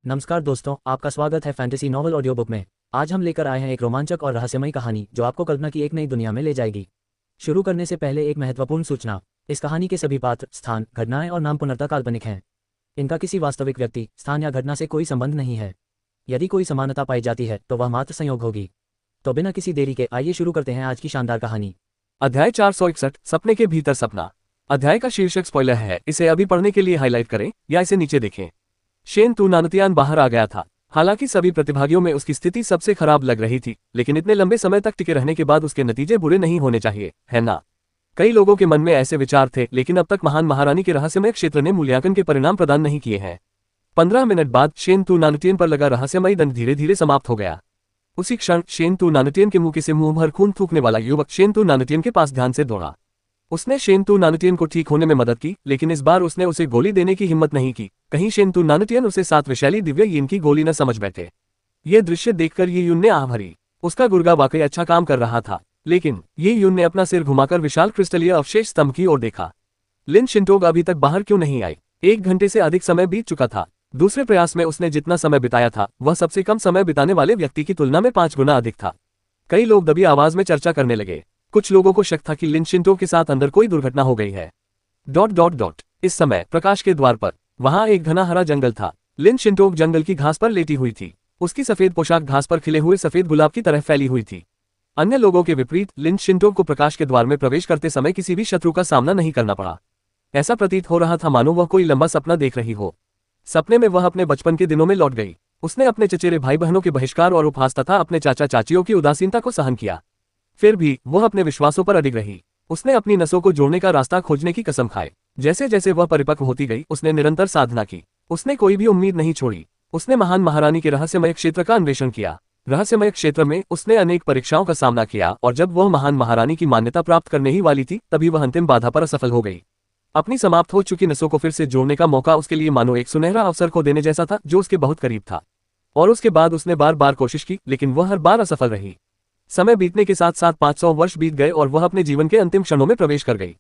नमस्कार दोस्तों, आपका स्वागत है फैंटेसी नॉवल ऑडियो बुक में। आज हम लेकर आए हैं एक रोमांचक और रहस्यमयी कहानी जो आपको कल्पना की एक नई दुनिया में ले जाएगी। शुरू करने से पहले एक महत्वपूर्ण सूचना। इस कहानी के सभी पात्र, स्थान, घटनाएं और नाम पूर्णतः काल्पनिक हैं। इनका किसी वास्तविक व्यक्ति, स्थान या घटना से कोई संबंध नहीं है। यदि कोई समानता पाई जाती है तो वह मात्र संयोग होगी। तो बिना किसी देरी के आइए शुरू करते हैं आज की शानदार कहानी। अध्याय 461, सपने के भीतर सपना। अध्याय का शीर्षक स्पॉइलर है, इसे अभी पढ़ने के लिए हाईलाइट करें या इसे नीचे देखें। शेन तुनानतियान बाहर आ गया था। हालांकि सभी प्रतिभागियों में उसकी स्थिति सबसे खराब लग रही थी, लेकिन इतने लंबे समय तक टिके रहने के बाद उसके नतीजे बुरे नहीं होने चाहिए, है ना? कई लोगों के मन में ऐसे विचार थे, लेकिन अब तक महान महारानी के रहस्यमय क्षेत्र ने मूल्यांकन के परिणाम प्रदान नहीं किए हैं। 15 मिनट बाद शेन तुनानतियन पर लगा रहस्यमयी दंड धीरे धीरे समाप्त हो गया। उसी क्षण शेन तुनानतियन के मुंह से मुंह भर खून थूकने वाला युवक शेन तुनानतियन के पास ध्यान से दौड़ा। उसने शेन तुनानतियन को ठीक होने में मदद की, लेकिन इस बार उसने उसे गोली देने की हिम्मत नहीं की। कहीं शेन तुनानतियन उसे 7 विषैली दिव्य यीन की गोली न समझ बैठे। ये दृश्य देखकर ये यून ने आह भरी। उसका गुर्गा वाकई अच्छा काम कर रहा था, लेकिन ये यून ने अपना सिर घुमाकर विशाल क्रिस्टलीय अवशेष स्तंभ की ओर देखा। लिन शिंटोग अभी तक बाहर क्यों नहीं आई? 1 घंटे से अधिक समय बीत चुका था। दूसरे प्रयास में उसने जितना समय बिताया था वह सबसे कम समय बिताने वाले व्यक्ति की तुलना में 5 गुना अधिक था। कई लोग दबी आवाज में चर्चा करने लगे। कुछ लोगों को शक था कि लिन शिंटोग के साथ अंदर कोई दुर्घटना हो गई है। ... इस समय प्रकाश के द्वार पर वहां एक घना हरा जंगल था। लिन शिंटोग जंगल की घास पर लेटी हुई थी। उसकी सफेद पोशाक घास पर खिले हुए सफेद गुलाब की तरह फैली हुई थी। अन्य लोगों के विपरीत लिन शिंटोग को प्रकाश के द्वार में प्रवेश करते समय किसी भी शत्रु का सामना नहीं करना पड़ा। ऐसा प्रतीत हो रहा था मानो वह कोई लंबा सपना देख रही हो। सपने में वह अपने बचपन के दिनों में लौट गई। उसने अपने चचेरे भाई बहनों के बहिष्कार और उपहास तथा अपने चाचा चाचियों की उदासीनता को सहन किया। फिर भी वह अपने विश्वासों पर अडिग रही। उसने अपनी नसों को जोड़ने का रास्ता खोजने की कसम खाई। जैसे जैसे वह परिपक्व होती गई उसने निरंतर साधना की। उसने कोई भी उम्मीद नहीं छोड़ी। उसने महान महारानी के रहस्यमय क्षेत्र का अन्वेषण किया। रहस्यमय क्षेत्र में उसने अनेक परीक्षाओं का सामना किया और जब वह महान महारानी की मान्यता प्राप्त करने ही वाली थी तभी वह अंतिम बाधा पर असफल हो गई। अपनी समाप्त हो चुकी नसों को फिर से जोड़ने का मौका उसके लिए मानो एक सुनहरा अवसर को देने जैसा था जो उसके बहुत करीब था। और उसके बाद उसने बार बार कोशिश की, लेकिन वह हर बार असफल रही। समय बीतने के साथ साथ 500 वर्ष बीत गए और वह अपने जीवन के अंतिम क्षणों में प्रवेश कर गई।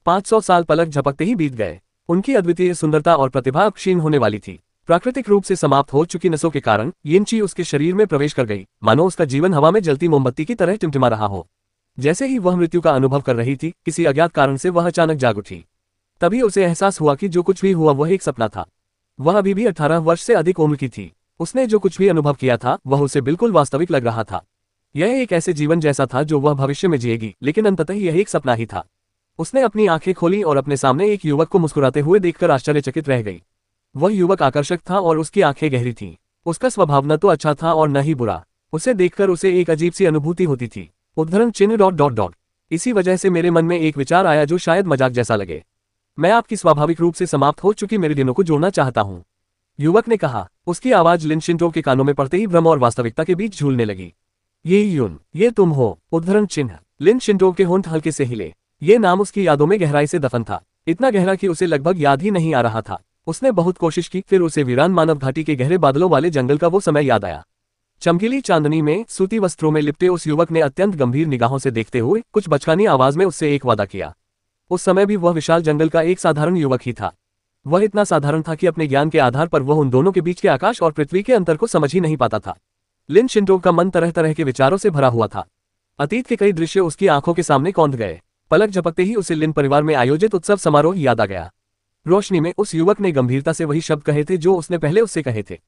500 साल पलक झपकते ही बीत गए। उनकी अद्वितीय सुंदरता और प्रतिभा अब क्षीण होने वाली थी। प्राकृतिक रूप से समाप्त हो चुकी नसों के कारण यिनची उसके शरीर में प्रवेश कर गई, मानो उसका जीवन हवा में जलती मोमबत्ती की तरह टिमटिमा रहा हो। जैसे ही वह मृत्यु का अनुभव कर रही थी, किसी अज्ञात कारण से वह अचानक जाग उठी। तभी उसे एहसास हुआ कि जो कुछ भी हुआ वह एक सपना था। वह अभी भी 18 वर्ष से अधिक उम्र की थी। उसने जो कुछ भी अनुभव किया था वह उसे बिल्कुल वास्तविक लग रहा था। यह एक ऐसे जीवन जैसा था जो वह भविष्य में जिएगी, लेकिन अंततः यह एक सपना ही था। उसने अपनी आंखें खोली और अपने सामने एक युवक को मुस्कुराते हुए देखकर आश्चर्यचकित रह गई। वह युवक आकर्षक था और उसकी आंखें गहरी थीं। उसका स्वभाव न तो अच्छा था और न ही बुरा। उसे देखकर उसे एक अजीब सी अनुभूति होती थी। उद्धरण चिन्ह ... इसी वजह से मेरे मन में एक विचार आया जो शायद मजाक जैसा लगे। मैं आपकी स्वाभाविक रूप से समाप्त हो चुकी मेरे दिनों को जोड़ना चाहता हूँ, युवक ने कहा। उसकी आवाज लिन शिंटोग के कानों में पड़ते ही भ्रम और वास्तविकता के बीच झूलने लगी। ये यून, ये तुम हो? उद्धरण चिन्ह। लिन शिंटोग के होंठ हल्के से हिले। ये नाम उसकी यादों में गहराई से दफन था, इतना गहरा कि उसे लगभग याद ही नहीं आ रहा था। उसने बहुत कोशिश की, फिर उसे वीरान मानव घाटी के गहरे बादलों वाले जंगल का वो समय याद आया। चमकीली चांदनी में सूती वस्त्रों में लिपटे उस युवक ने अत्यंत गंभीर निगाहों से देखते हुए कुछ बचकानी आवाज में उससे एक वादा किया। उस समय भी वह विशाल जंगल का एक साधारण युवक ही था। वह इतना साधारण था कि अपने ज्ञान के आधार पर वह उन दोनों के बीच के आकाश और पृथ्वी के अंतर को समझ ही नहीं पाता था। लिन शिंटोग का मन तरह तरह के विचारों से भरा हुआ था। अतीत के कई दृश्य उसकी आंखों के सामने कौंध गए। पलक झपकते ही उसे लिन परिवार में आयोजित उत्सव समारोह याद आ गया। रोशनी में उस युवक ने गंभीरता से वही शब्द कहे थे जो उसने पहले उससे कहे थे।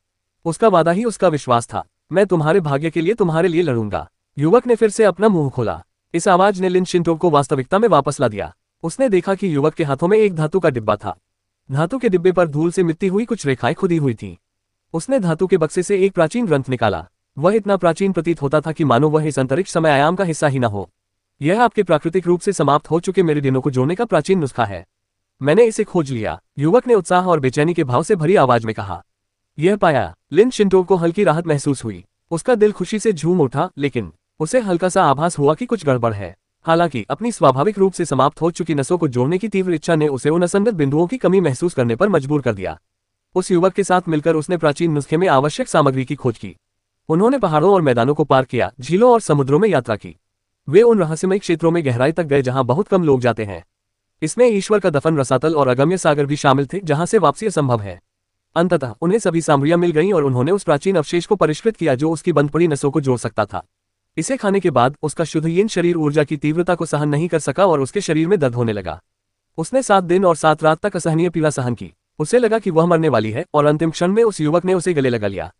उसका वादा ही उसका विश्वास था। मैं तुम्हारे भाग्य के लिए तुम्हारे लिए लड़ूंगा। युवक ने फिर से अपना मुंह खोला। इस आवाज ने लिन शिंटोग को वास्तविकता में वापस ला दिया। उसने देखा कि युवक के हाथों में एक धातु का डिब्बा था। धातु के डिब्बे पर धूल से मिट्टी हुई कुछ रेखाएं खुदी हुई थीं। उसने धातु के बक्से से एक प्राचीन ग्रंथ निकाला। वह इतना प्राचीन प्रतीत होता था कि मानो वह इस अंतरिक्ष समय आयाम का हिस्सा ही न हो। यह आपके प्राकृतिक रूप से समाप्त हो चुके मेरे दिनों को जोड़ने का प्राचीन नुस्खा है। मैंने इसे खोज लिया, युवक ने उत्साह और बेचैनी के भाव से भरी आवाज में कहा। यह पाया लिन शिंटोग को हल्की राहत महसूस हुई। उसका दिल खुशी से झूम उठा, लेकिन उसे हल्का सा आभास हुआ कि कुछ गड़बड़ है। हालांकि अपनी स्वाभाविक रूप से समाप्त हो चुकी नसों को जोड़ने की तीव्र इच्छा ने उसे उन असंगत बिंदुओं की कमी महसूस करने पर मजबूर कर दिया। उस युवक के साथ मिलकर उसने प्राचीन नुस्खे में आवश्यक सामग्री की खोज की। उन्होंने पहाड़ों और मैदानों को पार किया, झीलों और समुद्रों में यात्रा की। वे उन रहस्यमय क्षेत्रों में गहराई तक गए जहां बहुत कम लोग जाते हैं। इसमें ईश्वर का दफन, रसातल और अगम्य सागर भी शामिल थे जहां से वापसी असंभव है। अंततः उन्हें सभी सामग्रियां मिल गईं और उन्होंने उस प्राचीन अवशेष को परिष्कृत किया जो उसकी बंद पड़ी नसों को जोड़ सकता था। इसे खाने के बाद उसका शुद्ध यीन शरीर ऊर्जा की तीव्रता को सहन नहीं कर सका और उसके शरीर में दर्द होने लगा। उसने 7 दिन और 7 रात तक असहनीय पीड़ा सहन की। उसे लगा कि वह मरने वाली है और अंतिम क्षण में उस युवक ने उसे गले लगा लिया।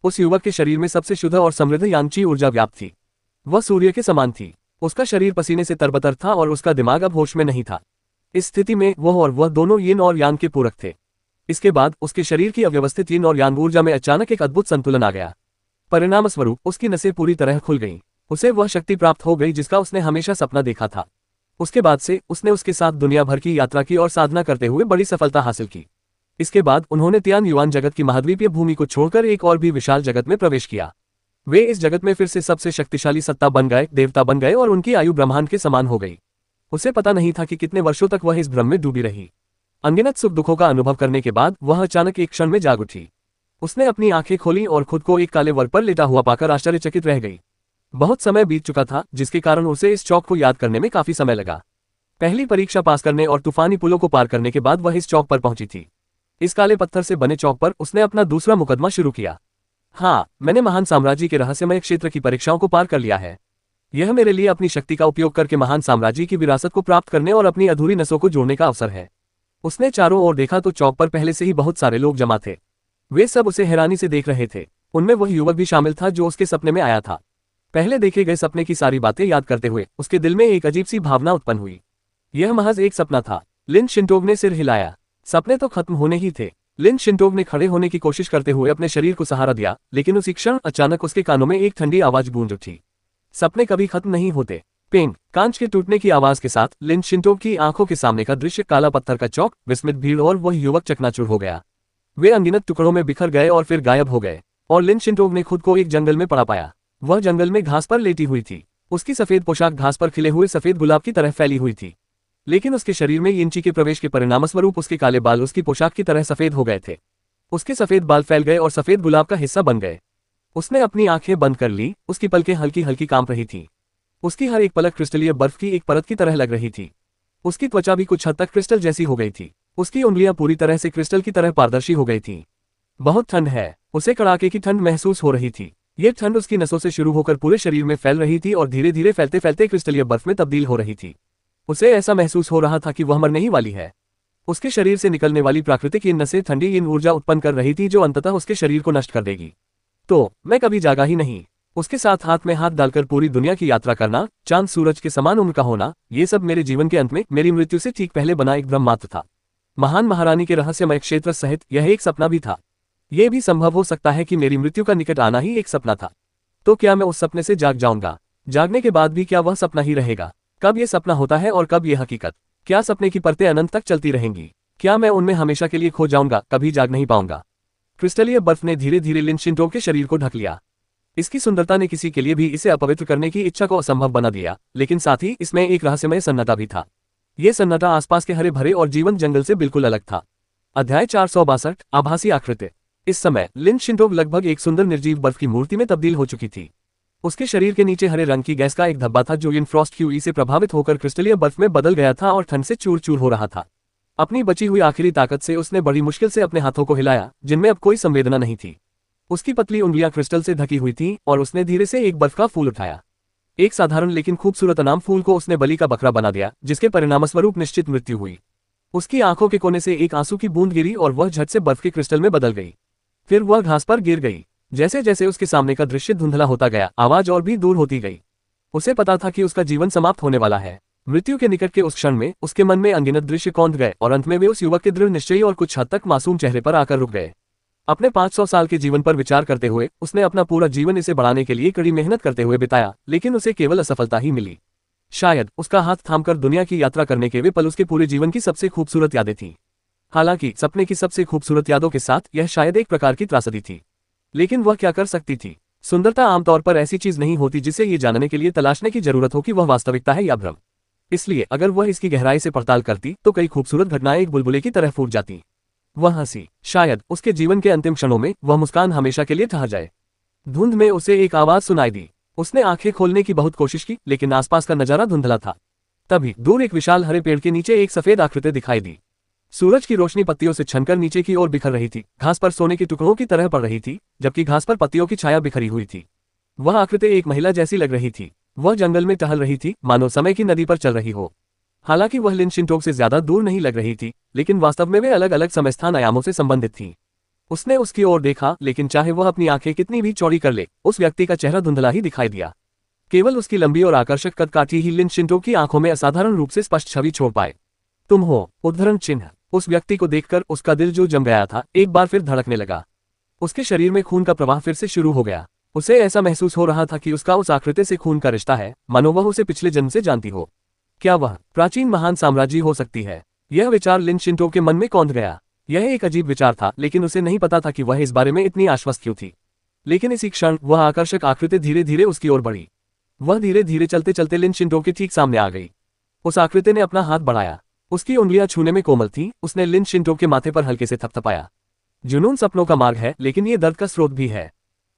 उस युवक के शरीर में सबसे शुद्ध और समृद्ध यांची ऊर्जा व्याप्त थी। वह सूर्य के समान थी। उसका शरीर पसीने से तरबतर था और उसका दिमाग अब होश में नहीं था। इस स्थिति में वह दोनों यिन और यांग के पूरक थे। इसके बाद उसके शरीर की अव्यवस्थित यिन और यांग ऊर्जा में अचानक एक अद्भुत संतुलन आ गया। परिणामस्वरूप उसकी नसें पूरी तरह खुल गईं। उसे वह शक्ति प्राप्त हो गई जिसका उसने हमेशा सपना देखा था। उसके बाद से उसने उसके साथ दुनिया भर की यात्रा की और साधना करते हुए बड़ी सफलता हासिल की। इसके बाद उन्होंने तियान युआन जगत की महाद्वीपीय भूमि को छोड़कर एक और भी विशाल जगत में प्रवेश किया। वे इस जगत में फिर से सबसे शक्तिशाली सत्ता बन गए, देवता बन गए और उनकी आयु ब्रह्मांड के समान हो गई। उसे पता नहीं था कि कितने वर्षों तक वह इस भ्रम में डूबी रही। अनगिनत सुख दुखों का अनुभव करने के बाद वह अचानक एक क्षण में जाग उठी। उसने अपनी आंखें खोली और खुद को एक काले वर्ग पर लेटा हुआ पाकर आश्चर्यचकित रह गई। बहुत समय बीत चुका था, जिसके कारण उसे इस चौक को याद करने में काफी समय लगा। पहली परीक्षा पास करने और तूफानी पुलों को पार करने के बाद वह इस चौक पर पहुंची थी। इस काले पत्थर से बने चौक पर उसने अपना दूसरा मुकदमा शुरू किया। हाँ, मैंने महान साम्राज्य के रहस्यमय क्षेत्र की परीक्षाओं को पार कर लिया है। यह मेरे लिए अपनी शक्ति का उपयोग करके महान साम्राज्य की विरासत को प्राप्त करने और अपनी अधूरी नसों को जोड़ने का अवसर है। उसने चारों ओर देखा तो चौक पर पहले से ही बहुत सारे लोग जमा थे। वे सब उसे हैरानी से देख रहे थे। उनमें वह युवक भी शामिल था जो उसके सपने में आया था। पहले देखे गए सपने की सारी बातें याद करते हुए उसके दिल में एक अजीब सी भावना उत्पन्न हुई। यह महज एक सपना था। लिन शिंटोग ने सिर हिलाया। सपने तो खत्म होने ही थे। लिन शिंटोग ने खड़े होने की कोशिश करते हुए अपने शरीर को सहारा दिया, लेकिन उसी क्षण अचानक उसके कानों में एक ठंडी आवाज गूंज उठी। सपने कभी खत्म नहीं होते। पेंग, कांच के टूटने की आवाज के साथ लिन शिंटोग की आंखों के सामने का दृश्य, काला पत्थर का चौक, विस्मित भीड़ और वह युवक चकनाचूर हो गया। वे अनगिनत टुकड़ों में बिखर गए और फिर गायब हो गए और लिन शिंटोग ने खुद को एक जंगल में पड़ा पाया। वह जंगल में घास पर लेटी हुई थी। उसकी सफेद पोशाक घास पर खिले हुए सफेद गुलाब की तरह फैली हुई थी, लेकिन उसके शरीर में यिंची के प्रवेश के परिणामस्वरूप उसके काले बाल उसकी पोशाक की तरह सफेद हो गए थे। उसके सफेद बाल फैल गए और सफेद गुलाब का हिस्सा बन गए। उसने अपनी आंखें बंद कर ली। उसकी पलकें हल्की हल्की कांप रही थी। उसकी हर एक पलक क्रिस्टलीय बर्फ की एक परत की तरह लग रही थी। उसकी त्वचा भी कुछ हद तक क्रिस्टल जैसी हो गई थी। उसकी उंगलियां पूरी तरह से क्रिस्टल की तरह पारदर्शी हो गई थीं। बहुत ठंड है। उसे कड़ाके की ठंड महसूस हो रही थी। यह ठंड उसकी नसों से शुरू होकर पूरे शरीर में फैल रही थी और धीरे धीरे फैलते फैलते क्रिस्टलीय बर्फ में तब्दील हो रही थी। उसे ऐसा महसूस हो रहा था कि वह मरने ही वाली है। उसके शरीर से निकलने वाली प्राकृतिक इन नसें ठंडी इन ऊर्जा उत्पन्न कर रही थी जो अंततः उसके शरीर को नष्ट कर देगी। तो मैं कभी जागा ही नहीं। उसके साथ हाथ में हाथ डालकर पूरी दुनिया की यात्रा करना, चांद सूरज के समान उम्र का होना, ये सब मेरे जीवन के अंत में मेरी मृत्यु से ठीक पहले बना एक भ्रम मात्र था। महान महारानी के रहस्यमय क्षेत्र सहित यह एक सपना भी था। यह भी संभव हो सकता है कि मेरी मृत्यु का निकट आना ही एक सपना था। तो क्या मैं उस सपने से जाग जाऊंगा? जागने के बाद भी क्या वह सपना ही रहेगा? कब यह सपना होता है और कब यह हकीकत? क्या सपने की परतें अनंत तक चलती रहेंगी? क्या मैं उनमें हमेशा के लिए खो जाऊंगा, कभी जाग नहीं पाऊंगा? क्रिस्टलीय बर्फ ने धीरे धीरे लिन शिंटोग के शरीर को ढक लिया। इसकी सुंदरता ने किसी के लिए भी इसे अपवित्र करने की इच्छा को असंभव बना दिया, लेकिन साथ ही इसमें एक रहस्यमय सन्नाटा भी था। यह सन्नाटा आसपास के हरे भरे और जीवंत जंगल से बिल्कुल अलग था। अध्याय 462, आभासी आकृति। इस समय लिन शिंटोग लगभग एक सुंदर निर्जीव बर्फ की मूर्ति में तब्दील हो चुकी थी। उसके शरीर के नीचे हरे रंग की गैस का एक धब्बा था जो इन फ्रॉस्ट क्यूई से प्रभावित होकर क्रिस्टलीय बर्फ में बदल गया था और ठंड से चूर चूर हो रहा था। अपनी बची हुई आखिरी ताकत से उसने बड़ी मुश्किल से अपने हाथों को हिलाया, जिनमें अब कोई संवेदना नहीं थी। उसकी पतली उंगलियां क्रिस्टल से ढकी हुई थीं और उसने धीरे से एक बर्फ का फूल उठाया। एक साधारण लेकिन खूबसूरत अनाम फूल को उसने बलि का बकरा बना दिया, जिसके परिणामस्वरूप निश्चित मृत्यु हुई। उसकी आंखों के कोने से एक आंसू की बूंद गिरी और वह झट से बर्फ के क्रिस्टल में बदल गई। फिर वह घास पर गिर गई। जैसे जैसे उसके सामने का दृश्य धुंधला होता गया, आवाज और भी दूर होती गई। उसे पता था कि उसका जीवन समाप्त होने वाला है। मृत्यु के निकट के उस क्षण में उसके मन में अनगिनत दृश्य कौंध गए और अंत में वे उस युवक के दृढ़ निश्चयी और कुछ हद तक मासूम चेहरे पर आकर रुक गए। अपने 500 साल के जीवन पर विचार करते हुए उसने अपना पूरा जीवन इसे बढ़ाने के लिए कड़ी मेहनत करते हुए बिताया, लेकिन उसे केवल असफलता ही मिली। शायद उसका हाथ थामकर दुनिया की यात्रा करने के वे पल उसके पूरे जीवन की सबसे खूबसूरत यादें थीं। हालांकि सपने की सबसे खूबसूरत यादों के साथ यह शायद एक प्रकार की त्रासदी थी। लेकिन वह क्या कर सकती थी? सुंदरता आमतौर पर ऐसी चीज नहीं होती जिसे ये जानने के लिए तलाशने की जरूरत हो कि वह वास्तविकता है या भ्रम। इसलिए अगर वह इसकी गहराई से पड़ताल करती तो कई खूबसूरत घटनाएं एक बुलबुले की तरह फूट जाती। वह हंसी। शायद उसके जीवन के अंतिम क्षणों में वह मुस्कान हमेशा के लिए ठहर जाए। धुंध में उसे एक आवाज सुनाई दी। उसने आंखें खोलने की बहुत कोशिश की, लेकिन आसपास का नजारा धुंधला था। तभी दूर एक विशाल हरे पेड़ के नीचे एक सफेद आकृति दिखाई दी। सूरज की रोशनी पत्तियों से छनकर नीचे की ओर बिखर रही थी, घास पर सोने के टुकड़ों की तरह पड़ रही थी, जबकि घास पर पत्तियों की छाया बिखरी हुई थी। वह आकृति एक महिला जैसी लग रही थी। वह जंगल में टहल रही थी, मानो समय की नदी पर चल रही हो। हालांकि वह लिन शिंटोक से ज्यादा दूर नहीं लग रही थी, लेकिन वास्तव में वे अलग अलग समय स्थान आयामों से संबंधित थीं। उसने उसकी ओर देखा, लेकिन चाहे वह अपनी आंखें कितनी भी चौड़ी कर ले, उस व्यक्ति का चेहरा धुंधला ही दिखाई दिया। केवल उसकी लंबी और आकर्षक कदकाठी ही लिन शिंटोक की आंखों में असाधारण रूप से स्पष्ट छवि छोड़ पाए। तुम हो, उद्धरण चिन्ह। उस व्यक्ति को देखकर उसका दिल जो जम गया था, एक बार फिर धड़कने लगा। उसके शरीर में खून का प्रवाह फिर से शुरू हो गया। उसे ऐसा महसूस हो रहा था कि उसका उस आकृति से खून का रिश्ता है, मानो वह उसे पिछले जन्म से जानती हो। क्या वह प्राचीन महान साम्राज्य हो सकती है? यह विचार लिन शिंटोक के मन में कौंध गया। यह एक अजीब विचार था, लेकिन उसे नहीं पता था कि वह इस बारे में इतनी आश्वस्त क्यों थी। लेकिन इसी क्षण वह आकर्षक आकृति धीरे धीरे उसकी ओर बढ़ी। वह धीरे धीरे चलते चलते लिन शिंटोक के ठीक सामने आ गई। उस आकृति ने अपना हाथ बढ़ाया। उसकी उंगलियां छूने में कोमल थीं। उसने लिन शिंटोक के माथे पर हल्के से थपथपाया। जुनून सपनों का मार्ग है, लेकिन ये दर्द का स्रोत भी है।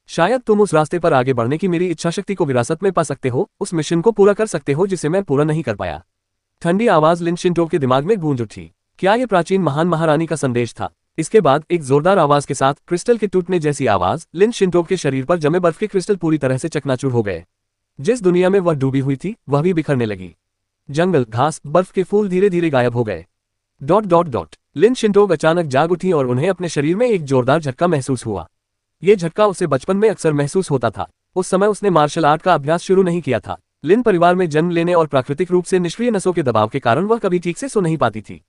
शायद तुम उस रास्ते पर आगे बढ़ने की मेरी इच्छाशक्ति को विरासत में पा सकते हो, उस मिशन को पूरा कर सकते हो जिसे मैं पूरा नहीं कर पाया। ठंडी आवाज लिन शिंटोक के दिमाग में गूंज उठी। क्या यह प्राचीन महान महारानी का संदेश था? इसके बाद एक जोरदार आवाज के साथ क्रिस्टल के टूटने जैसी आवाज, लिन शिंटोक के शरीर पर जमे बर्फ के क्रिस्टल पूरी तरह से चकनाचूर हो गए। जिस दुनिया में वह डूबी हुई थी, वह भी बिखरने लगी। जंगल, घास, बर्फ के फूल धीरे धीरे गायब हो गए। ... लिन शिंटोक अचानक जाग उठी और उन्हें अपने शरीर में एक जोरदार झटका महसूस हुआ। ये झटका उसे बचपन में अक्सर महसूस होता था। उस समय उसने मार्शल आर्ट का अभ्यास शुरू नहीं किया था। लिन परिवार में जन्म लेने और प्राकृतिक रूप से निष्क्रिय नसों के दबाव के कारण वह कभी ठीक से सो नहीं पाती थी।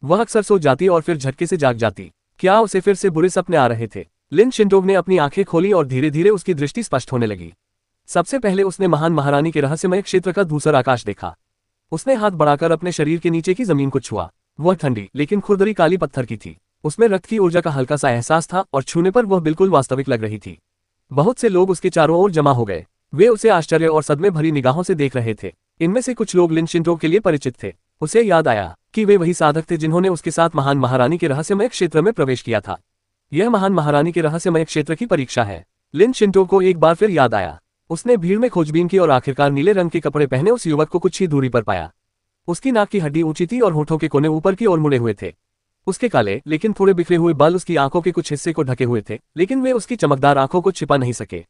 वह अक्सर सो जाती और फिर झटके से जाग जाती। क्या उसे फिर से बुरे सपने आ रहे थे? लिन शिंटोक ने अपनी आंखें खोली और धीरे धीरे उसकी दृष्टि स्पष्ट होने लगी। सबसे पहले उसने महान महारानी के रहस्यमय क्षेत्र का धूसर आकाश देखा। उसने हाथ बढ़ाकर अपने शरीर के नीचे की जमीन को छुआ। वह ठंडी लेकिन खुरदरी काली पत्थर की थी। उसमें रक्त की ऊर्जा का हल्का सा एहसास था और छूने पर वह बिल्कुल वास्तविक लग रही थी। बहुत से लोग उसके चारों ओर जमा हो गए। वे उसे आश्चर्य और सदमे भरी निगाहों से देख रहे थे। इनमें से कुछ लोग लिन शिंटोक के लिए परिचित थे। उसे याद आया कि वे वही साधक थे जिन्होंने उसके साथ महान महारानी के रहस्यमय क्षेत्र में प्रवेश किया था। यह महान महारानी के रहस्यमय क्षेत्र की परीक्षा है। लिन शिंटोक को एक बार फिर याद आया। उसने भीड़ में खोजबीन की और आखिरकार नीले रंग के कपड़े पहने उस युवक को कुछ ही दूरी पर पाया। उसकी नाक की हड्डी ऊंची थी और होठों के कोने ऊपर की ओर मुड़े हुए थे। उसके काले लेकिन थोड़े बिखरे हुए बाल उसकी आंखों के कुछ हिस्से को ढके हुए थे, लेकिन वे उसकी चमकदार आंखों को छिपा नहीं सके।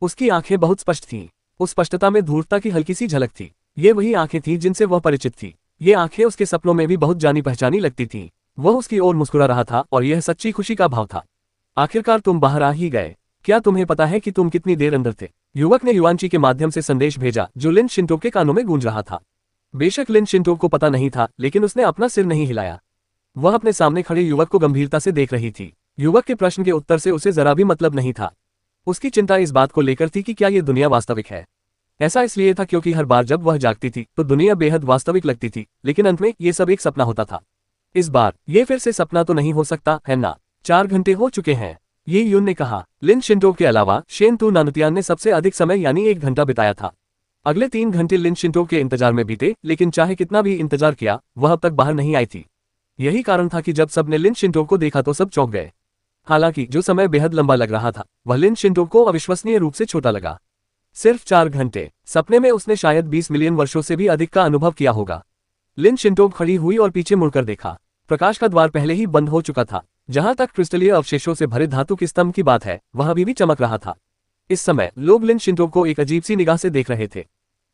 उसकी आंखें बहुत स्पष्ट थीं। उस स्पष्टता में धूर्तता की हल्की सी झलक थी। ये वही आंखें थीं जिनसे वह परिचित थी। ये आंखें उसके सपनों में भी बहुत जानी पहचानी लगती थीं। वह उसकी ओर मुस्कुरा रहा था और यह सच्ची खुशी का भाव था। आखिरकार तुम बाहर आ ही गए। क्या तुम्हें पता है कि तुम कितनी देर अंदर थे? युवक ने युआनची के माध्यम से संदेश भेजा, जो लिन शिंटोक के कानों में गूंज रहा था। बेशक लिन शिंटोक को पता नहीं था, लेकिन उसने अपना सिर नहीं हिलाया। वह अपने सामने खड़े युवक को गंभीरता से देख रही थी। युवक के प्रश्न के उत्तर से उसे जरा भी मतलब नहीं था। उसकी चिंता इस बात को लेकर थी कि क्या ये दुनिया वास्तविक है। ऐसा इसलिए था क्योंकि हर बार जब वह जागती थी तो दुनिया बेहद वास्तविक लगती थी, लेकिन अंत में ये सब एक सपना होता था। इस बार ये फिर से सपना तो नहीं हो सकता है ना? 4 घंटे हो चुके हैं, ये यून ने कहा। लिन शिंटोक के अलावा शेन तू नानुतियान ने सबसे अधिक समय यानी 1 घंटा बिताया था। अगले 3 घंटे लिन शिंटोक के इंतजार में बीते, लेकिन चाहे कितना भी इंतजार किया, वह अब तक बाहर नहीं आई थी। यही कारण था कि जब सबने लिन शिंटोक को देखा तो सब चौंक गए। हालांकि जो समय बेहद लंबा लग रहा था, वह लिन शिंटोक को अविश्वसनीय रूप से छोटा लगा। सिर्फ 4 घंटे। सपने में उसने शायद 20 मिलियन वर्षों से भी अधिक का अनुभव किया होगा। लिन शिंटोक खड़ी हुई और पीछे मुड़कर देखा। प्रकाश का द्वार पहले ही बंद हो चुका था। जहां तक क्रिस्टलीय अवशेषों से भरे धातु के स्तंभ की बात है, वह अभी भी चमक रहा था। इस समय लोग लिन शिंटोक को एक अजीब सी निगाह से देख रहे थे।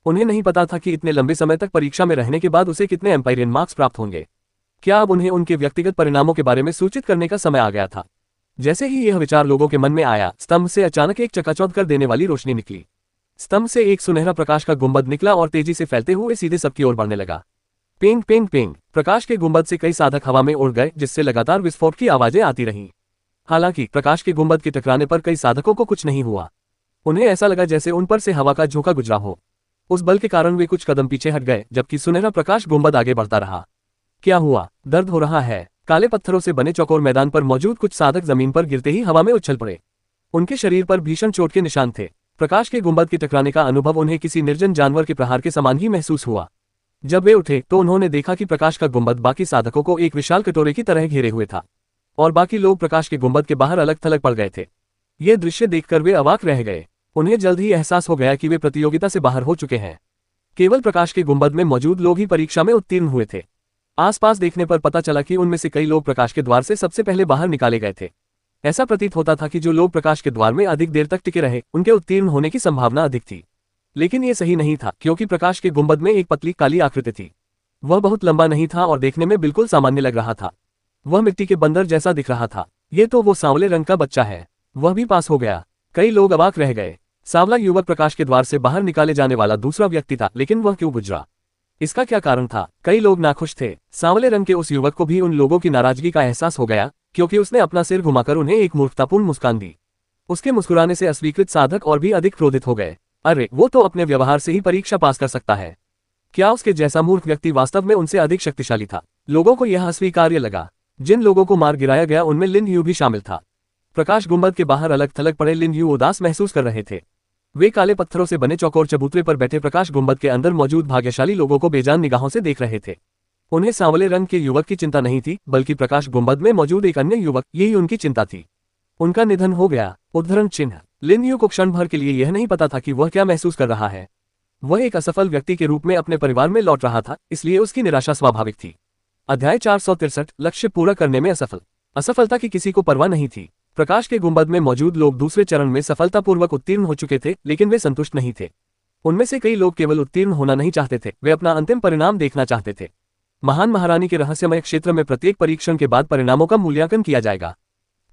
उन्हें नहीं पता था कि इतने लंबे समय तक परीक्षा में रहने के बाद उसे कितने एम्पायरियन मार्क्स प्राप्त होंगे। क्या अब उन्हें उनके व्यक्तिगत परिणामों के बारे में सूचित करने का समय आ गया था? जैसे ही यह विचार लोगों के मन में आया, स्तंभ से अचानक एक चकाचौंध कर देने वाली रोशनी निकली। स्तंभ से एक सुनहरा प्रकाश का गुंबद निकला और तेजी से फैलते हुए सीधे सबकी ओर बढ़ने लगा। पेंग पेंग पेंग। प्रकाश के गुंबद से कई साधक हवा में उड़ गए, जिससे लगातार विस्फोट की आवाजें आती रहीं। हालांकि प्रकाश के गुंबद के टकराने पर कई साधकों को कुछ नहीं हुआ। उन्हें ऐसा लगा जैसे उन पर से हवा का झोंका गुजरा हो। उस बल के कारण वे कुछ कदम पीछे हट गए, जबकि सुनहरा प्रकाश गुंबद आगे बढ़ता रहा। क्या हुआ? दर्द हो रहा है? काले पत्थरों से बने चौकोर मैदान पर मौजूद कुछ साधक जमीन पर गिरते ही हवा में उछल पड़े। उनके शरीर पर भीषण चोट के निशान थे। प्रकाश के गुंबद के टकराने का अनुभव उन्हें किसी निर्जन जानवर के प्रहार के समान ही महसूस हुआ। जब वे उठे तो उन्होंने देखा कि प्रकाश का गुंबद बाकी साधकों को एक विशाल कटोरे की तरह घेरे हुए था, और बाकी लोग प्रकाश के गुंबद के बाहर अलग थलग पड़ गए थे। ये दृश्य देखकर वे अवाक रह गए। उन्हें जल्द ही एहसास हो गया कि वे प्रतियोगिता से बाहर हो चुके हैं। केवल प्रकाश के गुंबद में मौजूद लोग ही परीक्षा में उत्तीर्ण हुए थे। आसपास देखने पर पता चला कि उनमें से कई लोग प्रकाश के द्वार से सबसे पहले बाहर निकाले गए थे। ऐसा प्रतीत होता था कि जो लोग प्रकाश के द्वार में अधिक देर तक टिके रहे, उनके उत्तीर्ण होने की संभावना अधिक थी। लेकिन ये सही नहीं था, क्योंकि प्रकाश के गुंबद में एक पतली काली आकृति थी। वह बहुत लंबा नहीं था और देखने में बिल्कुल सामान्य लग रहा था। वह मिट्टी के बंदर जैसा दिख रहा था। ये तो वो सांवले रंग का बच्चा है। वह भी पास हो गया। कई लोग अवाक रह गए। सांवला युवक प्रकाश के द्वार से बाहर निकाले जाने वाला दूसरा व्यक्ति था, लेकिन वह क्यों गुजरा? इसका क्या कारण था? कई लोग नाखुश थे। सांवले रंग के उस युवक को भी उन लोगों की नाराजगी का एहसास हो गया, क्योंकि उसने अपना सिर घुमाकर उन्हें एक मूर्खतापूर्ण मुस्कान दी। उसके मुस्कुराने से अस्वीकृत साधक और भी अधिक क्रोधित हो गए। अरे, वो तो अपने व्यवहार से ही परीक्षा पास कर सकता है। क्या उसके जैसा मूर्ख व्यक्ति वास्तव में उनसे अधिक शक्तिशाली था? लोगों को यह अस्वीकार्य लगा। जिन लोगों को मार गिराया गया उनमें लिन यू भी शामिल था। प्रकाश गुंबद के बाहर अलग थलग पड़े लिन यू उदास महसूस कर रहे थे। वे काले पत्थरों से बने चौकोर चबूतरे पर बैठे प्रकाश गुंबद के अंदर मौजूद भाग्यशाली लोगों को बेजान निगाहों से देख रहे थे। उन्हें सांवले रंग के युवक की चिंता नहीं थी, बल्कि प्रकाश गुंबद में मौजूद एक अन्य युवक, यही उनकी चिंता थी। उनका निधन हो गया। उद्धरण चिन्ह। लिन यू को क्षण भर के लिए यह नहीं पता था कि वह क्या महसूस कर रहा है। वह एक असफल व्यक्ति के रूप में अपने परिवार में लौट रहा था, इसलिए उसकी निराशा स्वाभाविक थी। अध्याय 463, लक्ष्य पूरा करने में असफल। असफलता की किसी को परवाह नहीं थी। प्रकाश के गुंबद में मौजूद लोग दूसरे चरण में सफलतापूर्वक उत्तीर्ण हो चुके थे, लेकिन वे संतुष्ट नहीं थे। उनमें से कई लोग केवल उत्तीर्ण होना नहीं चाहते थे, वे अपना अंतिम परिणाम देखना चाहते थे। महान महारानी के रहस्यमय क्षेत्र में प्रत्येक परीक्षण के बाद परिणामों का मूल्यांकन किया जाएगा।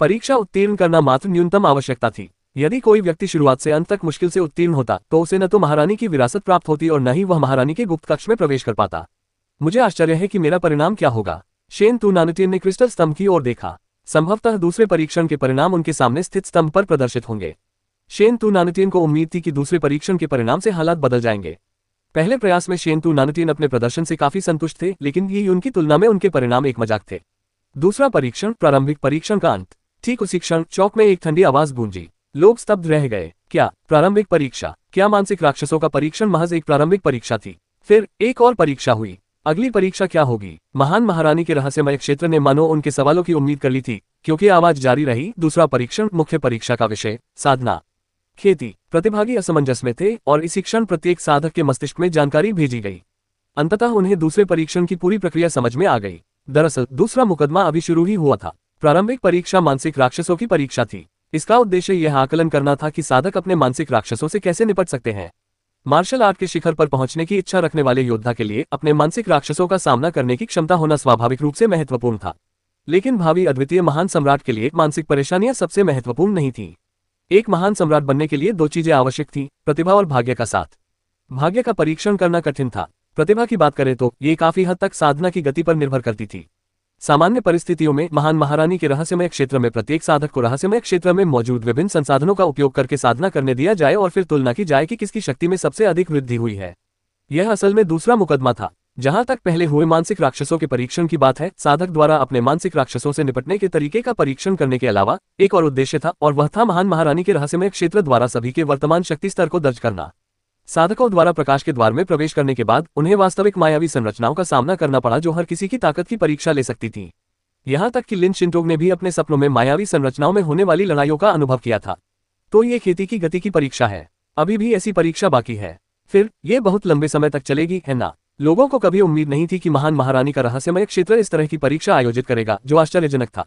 परीक्षा उत्तीर्ण करना मात्र न्यूनतम आवश्यकता थी। यदि कोई व्यक्ति शुरुआत से अंत तक मुश्किल से उत्तीर्ण होता, तो उसे न तो महारानी की विरासत प्राप्त होती और न ही वह महारानी के गुप्त कक्ष में प्रवेश कर पाता। मुझे आश्चर्य है कि मेरा परिणाम क्या होगा। शेन तू नानुतियन ने क्रिस्टल स्तंभ की ओर देखा। संभवतः दूसरे परीक्षण के परिणाम उनके सामने स्थित स्तंभ पर प्रदर्शित होंगे। शेन तू नानुतियन को उम्मीद थी कि दूसरे परीक्षण के परिणाम से हालात बदल जाएंगे। पहले प्रयास में शेन तू नानुतियन अपने प्रदर्शन से काफी संतुष्ट थे, लेकिन ये उनकी तुलना में उनके परिणाम एक मजाक थे। दूसरा परीक्षण, प्रारंभिक परीक्षण का अंत। ठीक उसी क्षण चौक में एक ठंडी आवाज गूंजी। लोग स्तब्ध रह गए। क्या प्रारंभिक परीक्षा? क्या मानसिक राक्षसों का परीक्षण महज एक प्रारंभिक परीक्षा थी? फिर एक और परीक्षा हुई। अगली परीक्षा क्या होगी? महान महारानी के रहस्यमय क्षेत्र ने मानो उनके सवालों की उम्मीद कर ली थी, क्योंकि आवाज जारी रही। दूसरा परीक्षण, मुख्य परीक्षा का विषय, साधना, खेती। प्रतिभागी असमंजस में थे और इसी क्षण प्रत्येक साधक के मस्तिष्क में जानकारी भेजी गई। अंततः उन्हें दूसरे परीक्षण की पूरी प्रक्रिया समझ में आ गई। दरअसल दूसरा मुकदमा अभी शुरू ही हुआ था। प्रारंभिक परीक्षा मानसिक राक्षसों की परीक्षा थी। इसका उद्देश्य यह आकलन करना था कि साधक अपने मानसिक राक्षसों से कैसे निपट सकते हैं। मार्शल आर्ट के शिखर पर पहुंचने की इच्छा रखने वाले योद्धा के लिए अपने मानसिक राक्षसों का सामना करने की क्षमता होना स्वाभाविक रूप से महत्वपूर्ण था। लेकिन भावी अद्वितीय महान सम्राट के लिए मानसिक परेशानियां सबसे महत्वपूर्ण नहीं थीं। एक महान सम्राट बनने के लिए दो चीजें आवश्यक थीं, प्रतिभा और भाग्य का साथ। भाग्य का परीक्षण करना कठिन था। प्रतिभा की बात करें तो ये काफी हद तक साधना की गति पर निर्भर करती थी। सामान्य परिस्थितियों में महान महारानी के रहस्यमय क्षेत्र में प्रत्येक साधक को रहस्यमय क्षेत्र में मौजूद विभिन्न संसाधनों का उपयोग करके साधना करने दिया जाए और फिर तुलना की जाए कि किसकी शक्ति में सबसे अधिक वृद्धि हुई है। यह असल में दूसरा मुकदमा था। जहां तक पहले हुए मानसिक राक्षसों के परीक्षण की बात है, साधक द्वारा अपने मानसिक राक्षसों से निपटने के तरीके का परीक्षण करने के अलावा एक और उद्देश्य था, और वह था महान महारानी के रहस्यमय क्षेत्र द्वारा सभी के वर्तमान शक्ति स्तर को दर्ज करना। साधकों द्वारा प्रकाश के द्वार में प्रवेश करने के बाद उन्हें वास्तविक मायावी संरचनाओं का सामना करना पड़ा जो हर किसी की ताकत की परीक्षा ले सकती थी। यहां तक कि लिन शिंटोग ने भी अपने सपनों में मायावी संरचनाओं में होने वाली लड़ाइयों का अनुभव किया था। तो ये खेती की गति की परीक्षा है। अभी भी ऐसी परीक्षा बाकी है। फिर ये बहुत लंबे समय तक चलेगी, है ना? लोगों को कभी उम्मीद नहीं थी कि महान महारानी का रहस्यमय क्षेत्र इस तरह की परीक्षा आयोजित करेगा, जो आश्चर्यजनक था।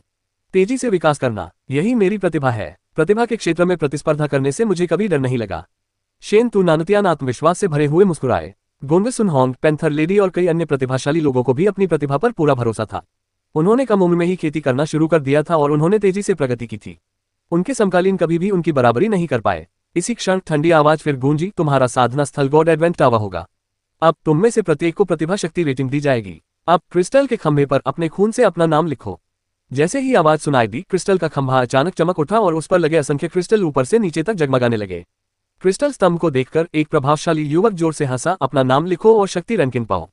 तेजी से विकास करना, यही मेरी प्रतिभा है। प्रतिभा के क्षेत्र में प्रतिस्पर्धा करने से मुझे कभी डर नहीं लगा। शेन तू नानुतियान आत्मविश्वास से भरे हुए मुस्कुराए। गोंगवे सुनहोंग, पैंथर लेडी और कई अन्य प्रतिभाशाली लोगों को भी अपनी प्रतिभा पर पूरा भरोसा था। उन्होंने कम उम्र में ही खेती करना शुरू कर दिया था और उन्होंने तेजी से प्रगति की थी। उनके समकालीन कभी भी उनकी बराबरी नहीं कर पाए। इसी क्षण ठंडी आवाज फिर गूंजी, तुम्हारा साधना स्थल गॉड एडवेंट टावर होगा। अब तुम में से प्रत्येक को प्रतिभा शक्ति रेटिंग दी जाएगी। अब क्रिस्टल के खंभे पर अपने खून से अपना नाम लिखो। जैसे ही आवाज सुनाई दी, क्रिस्टल का खंभा अचानक चमक उठा और उस पर लगे असंख्य क्रिस्टल ऊपर से नीचे तक जगमगाने लगे। क्रिस्टल स्तंभ को देखकर एक प्रभावशाली युवक जोर से हंसा, अपना नाम लिखो और शक्ति रैंकिंग पाओ।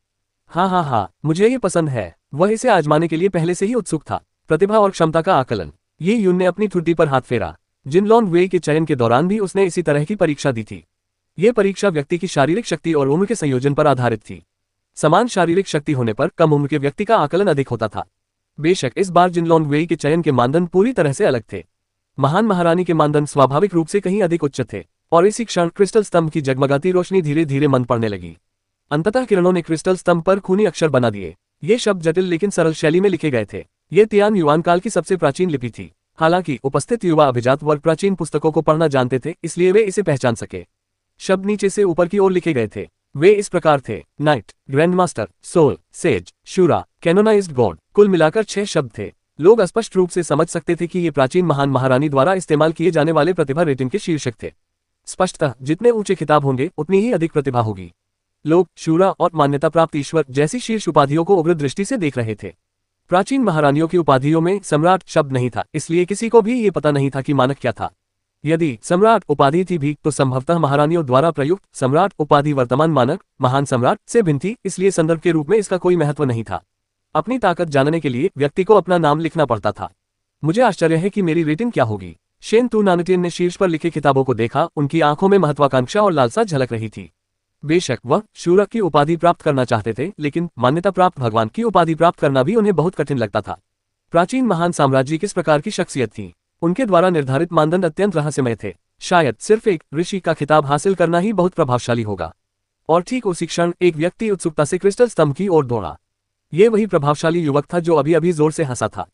हाँ, मुझे ये पसंद है। वह इसे आजमाने के लिए पहले से ही उत्सुक था। प्रतिभा और क्षमता का आकलन। ये यून ने अपनी ठुड्डी पर हाथ फेरा। जिनलॉन्ग वेई के चयन के दौरान भी उसने इसी तरह की परीक्षा दी थी। ये परीक्षा व्यक्ति की शारीरिक शक्ति और उम्र के संयोजन पर आधारित थी। समान शारीरिक शक्ति होने पर कम उम्र के व्यक्ति का आकलन अधिक होता था। बेशक इस बार जिनलॉन्ग वेई के चयन के मानदंड पूरी तरह से अलग थे। महान महारानी के मानदंड स्वाभाविक रूप से कहीं अधिक उच्च थे। और इसी क्षण क्रिस्टल स्तंभ की जगमगाती रोशनी धीरे धीरे मंद पड़ने लगी। अंततः किरणों ने क्रिस्टल स्तंभ पर खूनी अक्षर बना दिए। ये शब्द जटिल लेकिन सरल शैली में लिखे गए थे। ये तियान युआन काल की सबसे प्राचीन लिपि थी। हालांकि उपस्थित युवा अभिजात वर्ग प्राचीन पुस्तकों को पढ़ना जानते थे, इसलिए वे इसे पहचान सके। शब्द नीचे से ऊपर की ओर लिखे गए थे। वे इस प्रकार थे: knight, grand master, soul, sage, शूरा, कैनोनाइज्ड गॉड। कुल मिलाकर 6 शब्द थे। लोग स्पष्ट रूप से समझ सकते थे कि ये प्राचीन महान महारानी द्वारा इस्तेमाल किए जाने वाले प्रतिभा रेटिंग के शीर्षक थे। स्पष्टतः जितने ऊंचे खिताब होंगे उतनी ही अधिक प्रतिभा होगी। लोग शूरा और मान्यता प्राप्त ईश्वर जैसी शीर्ष उपाधियों को उग्र दृष्टि से देख रहे थे। प्राचीन महारानियों की उपाधियों में सम्राट शब्द नहीं था, इसलिए किसी को भी ये पता नहीं था कि मानक क्या था। यदि सम्राट उपाधि थी भी तो संभवतः महारानियों द्वारा प्रयुक्त सम्राट उपाधि वर्तमान मानक महान सम्राट से भिन्न थी, इसलिए संदर्भ के रूप में इसका कोई महत्व नहीं था। अपनी ताकत जानने के लिए व्यक्ति को अपना नाम लिखना पड़ता था। मुझे आश्चर्य है कि मेरी रेटिंग क्या होगी। शेन तू नानुटियन ने शीर्ष पर लिखे किताबों को देखा। उनकी आंखों में महत्वाकांक्षा और लालसा झलक रही थी। बेशक वह शूरा की उपाधि प्राप्त करना चाहते थे, लेकिन मान्यता प्राप्त भगवान की उपाधि प्राप्त करना भी उन्हें बहुत कठिन लगता था। प्राचीन महान साम्राज्य किस प्रकार की शख्सियत थी? उनके द्वारा निर्धारित मानदंड अत्यंत रहस्यमय थे। शायद सिर्फ एक ऋषि का खिताब हासिल करना ही बहुत प्रभावशाली होगा। और ठीक उसी क्षण एक व्यक्ति उत्सुकता से क्रिस्टल स्तंभ की ओर दौड़ा। ये वही प्रभावशाली युवक था जो अभी अभी जोर से हंसा था।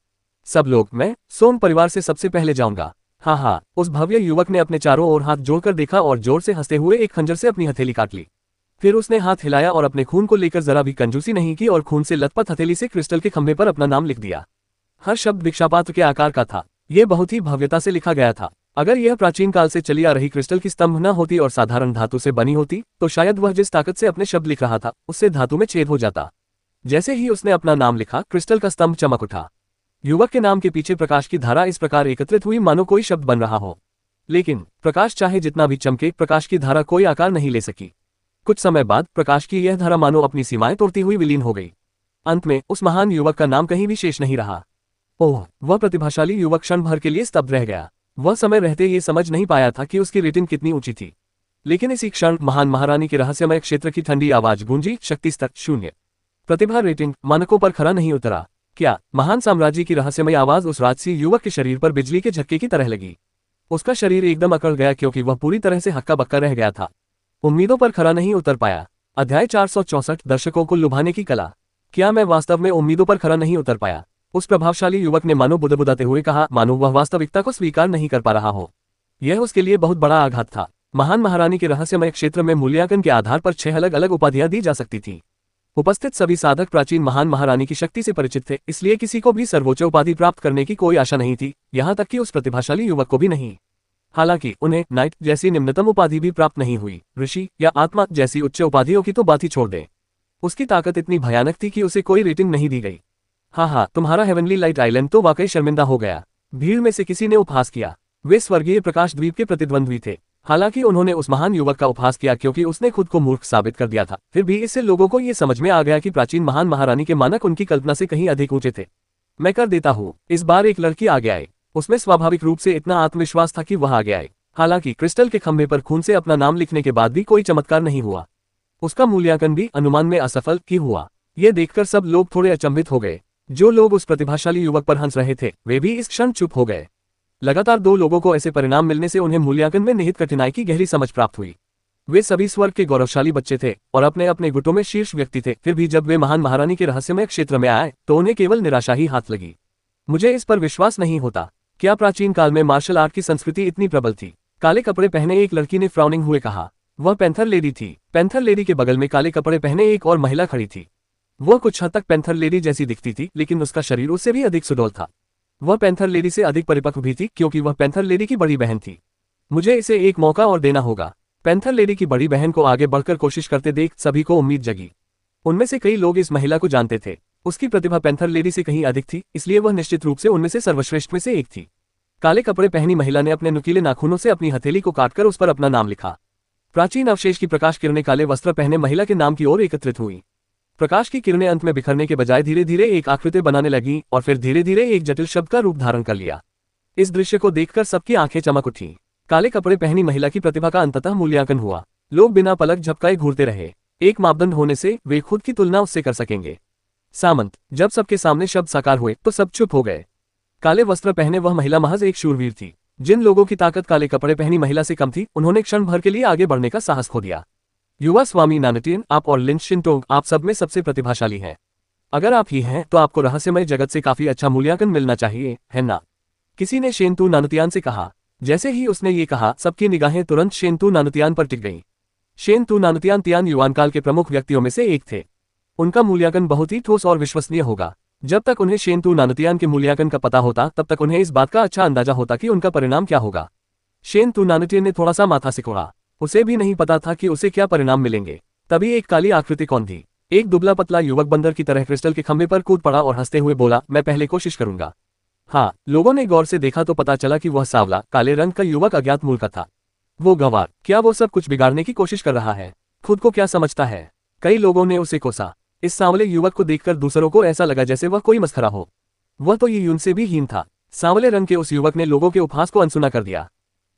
सब लोग, मैं सोन परिवार से सबसे पहले जाऊंगा। हाँ, उस भव्य युवक ने अपने चारों ओर हाथ जोड़कर देखा और जोर से हंसते हुए एक खंजर से अपनी हथेली काट ली। फिर उसने हाथ हिलाया और अपने खून को लेकर जरा भी कंजूसी नहीं की और खून से लथपथ हथेली से क्रिस्टल के खंभे पर अपना नाम लिख दिया। हर शब्द भिक्षापात्र के आकार का था। यह बहुत ही भव्यता से लिखा गया था। अगर यह प्राचीन काल से चली आ रही क्रिस्टल की स्तंभ न होती और साधारण धातु से बनी होती, तो शायद वह जिस ताकत से अपने शब्द लिख रहा था उससे धातु में छेद हो जाता। जैसे ही उसने अपना नाम लिखा, क्रिस्टल का स्तंभ चमक उठा। युवक के नाम के पीछे प्रकाश की धारा इस प्रकार एकत्रित हुई मानो कोई शब्द बन रहा हो। लेकिन प्रकाश चाहे जितना भी चमके, प्रकाश की धारा कोई आकार नहीं ले सकी। कुछ समय बाद प्रकाश की यह धारा मानो अपनी सीमाएं तोड़ती हुई विलीन हो गई। अंत में उस महान युवक का नाम कहीं भी शेष नहीं रहा। ओह, वह प्रतिभाशाली युवक क्षण भर के लिए स्तब्ध रह गया। वह समय रहते ये समझ नहीं पाया था कि उसकी रेटिंग कितनी ऊंची थी। लेकिन इसी क्षण महान महारानी के रहस्यमय क्षेत्र की ठंडी आवाज गूंजी, शक्ति स्तर 0। प्रतिभा रेटिंग मानकों पर खरा नहीं उतरा। क्या? महान साम्राज्य की रहस्यमय आवाज उस राजसी युवक के शरीर पर बिजली के झटके की तरह लगी। उसका शरीर एकदम अकड़ गया क्योंकि वह पूरी तरह से हक्का बक्का रह गया था। उम्मीदों पर खरा नहीं उतर पाया। अध्याय 464 दर्शकों को लुभाने की कला। क्या मैं वास्तव में उम्मीदों पर खरा नहीं उतर पाया? उस प्रभावशाली युवक ने मानो बुदबुदाते हुए कहा, मानो वह वास्तविकता को स्वीकार नहीं कर पा रहा हो। यह उसके लिए बहुत बड़ा आघात था। महान महारानी के रहस्यमय क्षेत्र में मूल्यांकन के आधार पर 6 अलग अलग उपाधियां दी जा सकती थी। उपस्थित सभी साधक प्राचीन महान महारानी की शक्ति से परिचित थे, इसलिए किसी को भी सर्वोच्च उपाधि प्राप्त करने की कोई आशा नहीं थी, यहां तक कि उस प्रतिभाशाली युवक को भी नहीं। हालांकि उन्हें नाइट जैसी निम्नतम उपाधि भी प्राप्त नहीं हुई। ऋषि या आत्मा जैसी उच्च उपाधियों की तो बात ही छोड़ दें। उसकी ताकत इतनी भयानक थी कि उसे कोई रेटिंग नहीं दी गई। हाँ, तुम्हारा हेवनली लाइट आइलैंड तो वाकई शर्मिंदा हो गया। भीड़ में से किसी ने उपहास किया। वे स्वर्गीय प्रकाश द्वीप के प्रतिद्वंद्वी थे। हालांकि उन्होंने उस महान युवक का उपहास किया क्योंकि उसने खुद को मूर्ख साबित कर दिया था। फिर भी इससे लोगों को ये समझ में आ गया कि प्राचीन महान महारानी के मानक उनकी कल्पना से कहीं अधिक ऊंचे थे। मैं कर देता हूँ। इस बार एक लड़की आगे आई। उसमें स्वाभाविक रूप से इतना आत्मविश्वास था कि वह आगे आई। हालांकि क्रिस्टल के खंभे पर खून से अपना नाम लिखने के बाद भी कोई चमत्कार नहीं हुआ। उसका मूल्यांकन भी अनुमान में असफल ही हुआ। यह देखकर सब लोग थोड़े अचंभित हो गए। जो लोग उस प्रतिभाशाली युवक पर हंस रहे थे वे भी इस क्षण चुप हो गए। लगातार 2 लोगों को ऐसे परिणाम मिलने से उन्हें मूल्यांकन में निहित कठिनाई की गहरी समझ प्राप्त हुई। वे सभी स्वर्ग के गौरवशाली बच्चे थे और अपने अपने गुटों में शीर्ष व्यक्ति थे। फिर भी जब वे महान महारानी के रहस्यमय क्षेत्र में आए तो उन्हें केवल निराशा ही हाथ लगी। मुझे इस पर विश्वास नहीं होता। क्या प्राचीन काल में मार्शल आर्ट की संस्कृति इतनी प्रबल थी? काले कपड़े पहने एक लड़की ने फ्राउनिंग हुए कहा। वह पैंथर लेडी थी। पैंथर लेडी के बगल में काले कपड़े पहने एक और महिला खड़ी थी। वह कुछ हद तक पैंथर लेडी जैसी दिखती थी, लेकिन उसका शरीर उससे भी अधिक सुडौल था। वह पैंथर लेडी से अधिक परिपक्व भी थी क्योंकि वह पैंथर लेडी की बड़ी बहन थी। मुझे इसे एक मौका और देना होगा। पैंथर लेडी की बड़ी बहन को आगे बढ़कर कोशिश करते देख सभी को उम्मीद जगी। उनमें से कई लोग इस महिला को जानते थे। उसकी प्रतिभा पैंथर लेडी से कहीं अधिक थी, इसलिए वह निश्चित रूप से उनमें से सर्वश्रेष्ठ में से एक थी। काले कपड़े पहनी महिला ने अपने नुकीले नाखूनों से अपनी हथेली को काटकर उस पर अपना नाम लिखा। प्राचीन अवशेष की प्रकाश किरणें काले वस्त्र पहने महिला के नाम की ओर एकत्रित हुई। प्रकाश की किरणें अंत में बिखरने के बजाय धीरे धीरे एक आकृति बनाने लगीं और फिर धीरे धीरे एक जटिल शब्द का रूप धारण कर लिया। इस दृश्य को देखकर सबकी आंखें चमक उठी। काले कपड़े पहनी महिला की प्रतिभा का अंततः मूल्यांकन हुआ। लोग बिना पलक झपकाए घूरते रहे। एक मापदंड होने से वे खुद की तुलना उससे कर सकेंगे। सामंत। जब सबके सामने शब्द साकार हुए तो सब चुप हो गए। काले वस्त्र पहने वह महिला महज एक शूरवीर थी। जिन लोगों की ताकत काले कपड़े पहनी महिला से कम थी, उन्होंने क्षण भर के लिए आगे बढ़ने का साहस खो दिया। युवा स्वामी नानुटियन, आप और लिन शिनटोंग, आप सब में सबसे प्रतिभाशाली हैं। अगर आप ही हैं तो आपको रहस्यमय जगत से काफी अच्छा मूल्यांकन मिलना चाहिए, है ना? किसी ने शेनतू नानुतियान से कहा। जैसे ही उसने ये कहा, सबकी निगाहें तुरंत शेनतू नानुतियान पर टिक गईं। शेनतू नानुतियान तियान युआन काल के प्रमुख व्यक्तियों में से एक थे। उनका मूल्यांकन बहुत ही ठोस और विश्वसनीय होगा। जब तक उन्हें शेनतू नानुतियान के मूल्यांकन का पता होता, तब तक उन्हें इस बात का अच्छा अंदाजा होता कि उनका परिणाम क्या होगा। शेनतू नानुतियान ने थोड़ा सा माथा सिकोड़ा। उसे भी नहीं पता था कि उसे क्या परिणाम मिलेंगे। तभी एक काली आकृति कौन थी? एक दुबला पतला युवक बंदर की तरह क्रिस्टल के खंभे पर कूद पड़ा और हंसते हुए बोला, मैं पहले कोशिश करूंगा। हाँ, लोगों ने गौर से देखा तो पता चला कि वह सांवला काले रंग का युवक अज्ञात मूल का था। वो गंवार, क्या वो सब कुछ बिगाड़ने की कोशिश कर रहा है? खुद को क्या समझता है? कई लोगों ने उसे कोसा। इस सांवले युवक को देखकर दूसरों को ऐसा लगा जैसे वह कोई मस्खरा हो। वह तो ये यून से भी हीन था। सांवले रंग के उस युवक ने लोगों के उपहास को अनसुना कर दिया।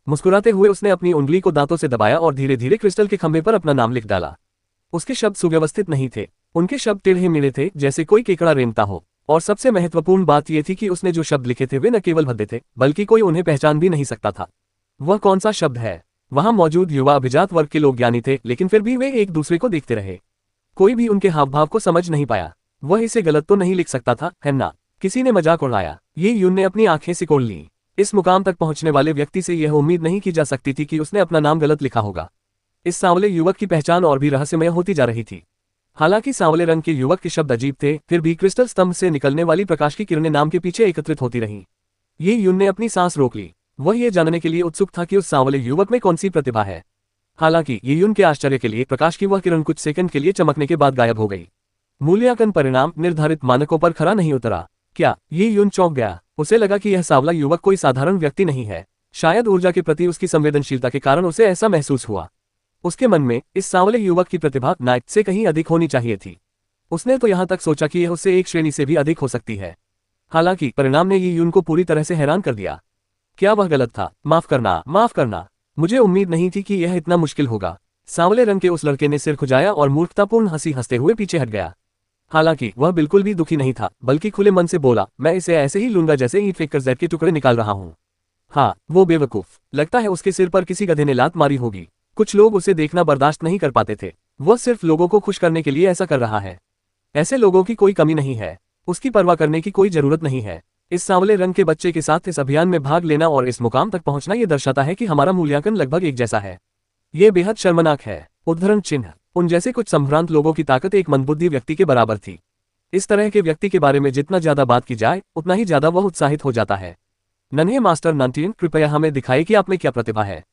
मुस्कुराते हुए उसने अपनी उंगली को दांतों से दबाया और धीरे धीरे क्रिस्टल के खंभे पर अपना नाम लिख डाला। उसके शब्द सुव्यवस्थित नहीं थे। उनके शब्द टेढ़े मेढ़े थे, जैसे कोई केकड़ा रेंगता हो। और सबसे महत्वपूर्ण बात यह थी कि उसने जो शब्द लिखे थे वे न केवल भद्दे थे, बल्कि कोई उन्हें पहचान भी नहीं सकता था। वह कौन सा शब्द है? वहां मौजूद युवा अभिजात वर्ग के लोग ज्ञानी थे, लेकिन फिर भी वे एक दूसरे को देखते रहे। कोई भी उनके हाव भाव को समझ नहीं पाया। वह इसे गलत तो नहीं लिख सकता था, है ना? किसी ने मजाक उड़ाया। ये यून ने अपनी आंखें सिकोड़ ली। इस मुकाम तक पहुंचने वाले व्यक्ति से यह उम्मीद नहीं की जा सकती थी कि उसने अपना नाम गलत लिखा होगा। इस सांवले युवक की पहचान और भी रहस्यमय होती जा रही थी। हालांकि सांवले रंग के युवक के शब्द अजीब थे, फिर भी क्रिस्टल स्तंभ से निकलने वाली प्रकाश की किरणें नाम के पीछे एकत्रित होती रहीं। ये यून ने अपनी सांस रोक ली। वह ये जानने के लिए उत्सुक था कि उस सांवले युवक में कौन सी प्रतिभा है। हालांकि ये यून के आश्चर्य के लिए प्रकाश की वह किरण कुछ सेकंड के लिए चमकने के बाद गायब हो गई। मूल्यांकन परिणाम निर्धारित मानकों पर खरा नहीं उतरा। क्या? ये यून चौंक गया। उसे लगा कि यह सांवला युवक कोई साधारण व्यक्ति नहीं है। शायद ऊर्जा के प्रति उसकी संवेदनशीलता के कारण उसे ऐसा महसूस हुआ। उसके मन में इस सांवले युवक की प्रतिभा नाइट से कहीं अधिक होनी चाहिए थी। उसने तो यहाँ तक सोचा कि यह उससे एक श्रेणी से भी अधिक हो सकती है। हालांकि परिणाम ने ये यून को पूरी तरह से हैरान कर दिया। क्या वह गलत था? माफ करना। मुझे उम्मीद नहीं थी कि यह इतना मुश्किल होगा। सांवले रंग के उस लड़के ने सिर खुजाया और मूर्खतापूर्ण हंसी हंसते हुए पीछे हट गया। हालांकि वह बिल्कुल भी दुखी नहीं था, बल्कि खुले मन से बोला, मैं इसे ऐसे ही लूंगा जैसे ईंट फेंककर जैद के टुकड़े निकाल रहा हूँ। हाँ, वो बेवकूफ। लगता है उसके सिर पर किसी गधे ने लात मारी होगी। कुछ लोग उसे देखना बर्दाश्त नहीं कर पाते थे। वह सिर्फ लोगों को खुश करने के लिए ऐसा कर रहा है। ऐसे लोगों की कोई कमी नहीं है। उसकी परवाह करने की कोई जरूरत नहीं है। इस सांवले रंग के बच्चे के साथ इस अभियान में भाग लेना और इस मुकाम तक पहुंचना ये दर्शाता है कि हमारा मूल्यांकन लगभग एक जैसा है। ये बेहद शर्मनाक है। उद्धरण चिन्ह। उन जैसे कुछ संभ्रांत लोगों की ताकत एक मंदबुद्धि व्यक्ति के बराबर थी। इस तरह के व्यक्ति के बारे में जितना ज्यादा बात की जाए, उतना ही ज्यादा वह उत्साहित हो जाता है। नन्हे मास्टर नानटियन, कृपया हमें दिखाइए कि आप में क्या प्रतिभा है।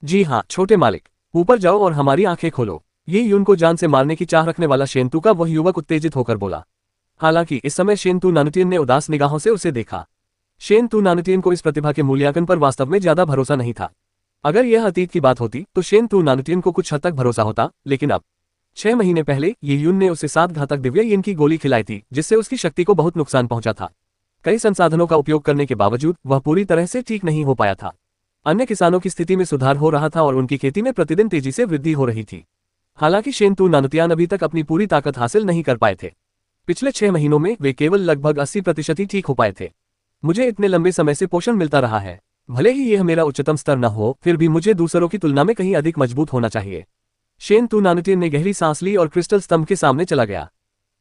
जी हाँ छोटे मालिक, ऊपर जाओ और हमारी आंखें खोलो। ये यून को जान से मारने की चाह रखने वाला शेनतू का वह युवक उत्तेजित होकर बोला। हालांकि इस समय शेनतू नानुतियन ने उदास निगाहों से उसे देखा। शेनतू नानुतियन को इस प्रतिभा के मूल्यांकन पर वास्तव में ज्यादा भरोसा नहीं था। अगर यह अतीत की बात होती तो शेनतू नानुतियन को कुछ हद तक भरोसा होता, लेकिन अब 6 महीने पहले ये यून ने उसे 7 घातक दिव्य यिन की गोली खिलाई थी, जिससे उसकी शक्ति को बहुत नुकसान पहुंचा था। कई संसाधनों का उपयोग करने के बावजूद वह पूरी तरह से ठीक नहीं हो पाया था। अन्य किसानों की स्थिति में सुधार हो रहा था और उनकी खेती में प्रतिदिन तेजी से वृद्धि हो रही थी। हालांकि शेनतू नानुतियान अभी तक अपनी पूरी ताकत हासिल नहीं कर पाए थे। पिछले 6 महीनों में वे केवल लगभग 80% ही ठीक हो पाए थे। मुझे इतने लंबे समय से पोषण मिलता रहा है। भले ही यह मेरा उच्चतम स्तर न हो, फिर भी मुझे दूसरों की तुलना में कहीं अधिक मजबूत होना चाहिए। शेनतू नानुतियन ने गहरी सांस ली और क्रिस्टल स्तंभ के सामने चला गया।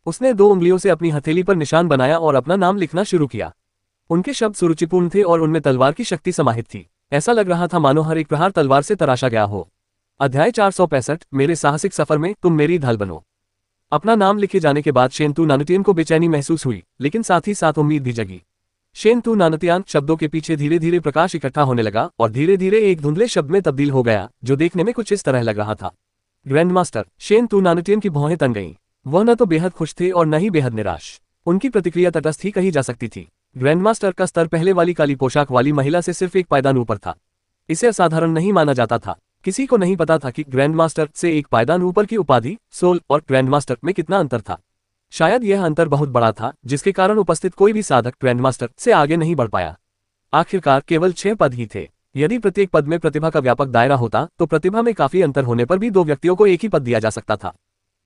उसने 2 उंगलियों से अपनी हथेली पर निशान बनाया और अपना नाम लिखना शुरू किया। उनके शब्द सुरुचिपूर्ण थे और उनमें तलवार की शक्ति समाहित थी। ऐसा लग रहा था मानो हर एक प्रहार तलवार से तराशा गया हो। अध्याय 465, मेरे साहसिक सफर में तुम मेरी ढाल बनो। अपना नाम लिखे जाने के बाद शेनतू नानुतियन को बेचैनी महसूस हुई, लेकिन साथ ही साथ उम्मीद भी जगी। शेनतू नानुतियान शब्दों के पीछे धीरे धीरे प्रकाश इकट्ठा होने लगा और धीरे धीरे एक धुंधले शब्द में तब्दील हो गया, जो देखने में कुछ इस तरह लग रहा था। ग्रैंडमास्टर। शेनतू नानुतियन की भौहें तन गईं। वह न तो बेहद खुश थे और न ही बेहद निराश। उनकी प्रतिक्रिया तटस्थ ही कही जा सकती थी। ग्रैंडमास्टर का स्तर पहले वाली काली पोशाक वाली महिला से सिर्फ एक पायदान ऊपर था। इसे असाधारण नहीं माना जाता था। किसी को नहीं पता था कि ग्रैंडमास्टर से एक पायदान ऊपर की उपाधि सोल और ग्रैंडमास्टर में कितना अंतर था। शायद यह अंतर बहुत बड़ा था, जिसके कारण उपस्थित कोई भी साधक ग्रैंडमास्टर से आगे नहीं बढ़ पाया। आखिरकार केवल 6 पद ही थे। यदि प्रत्येक पद में प्रतिभा का व्यापक दायरा होता तो प्रतिभा में काफी अंतर होने पर भी 2 व्यक्तियों को एक ही पद दिया जा सकता था।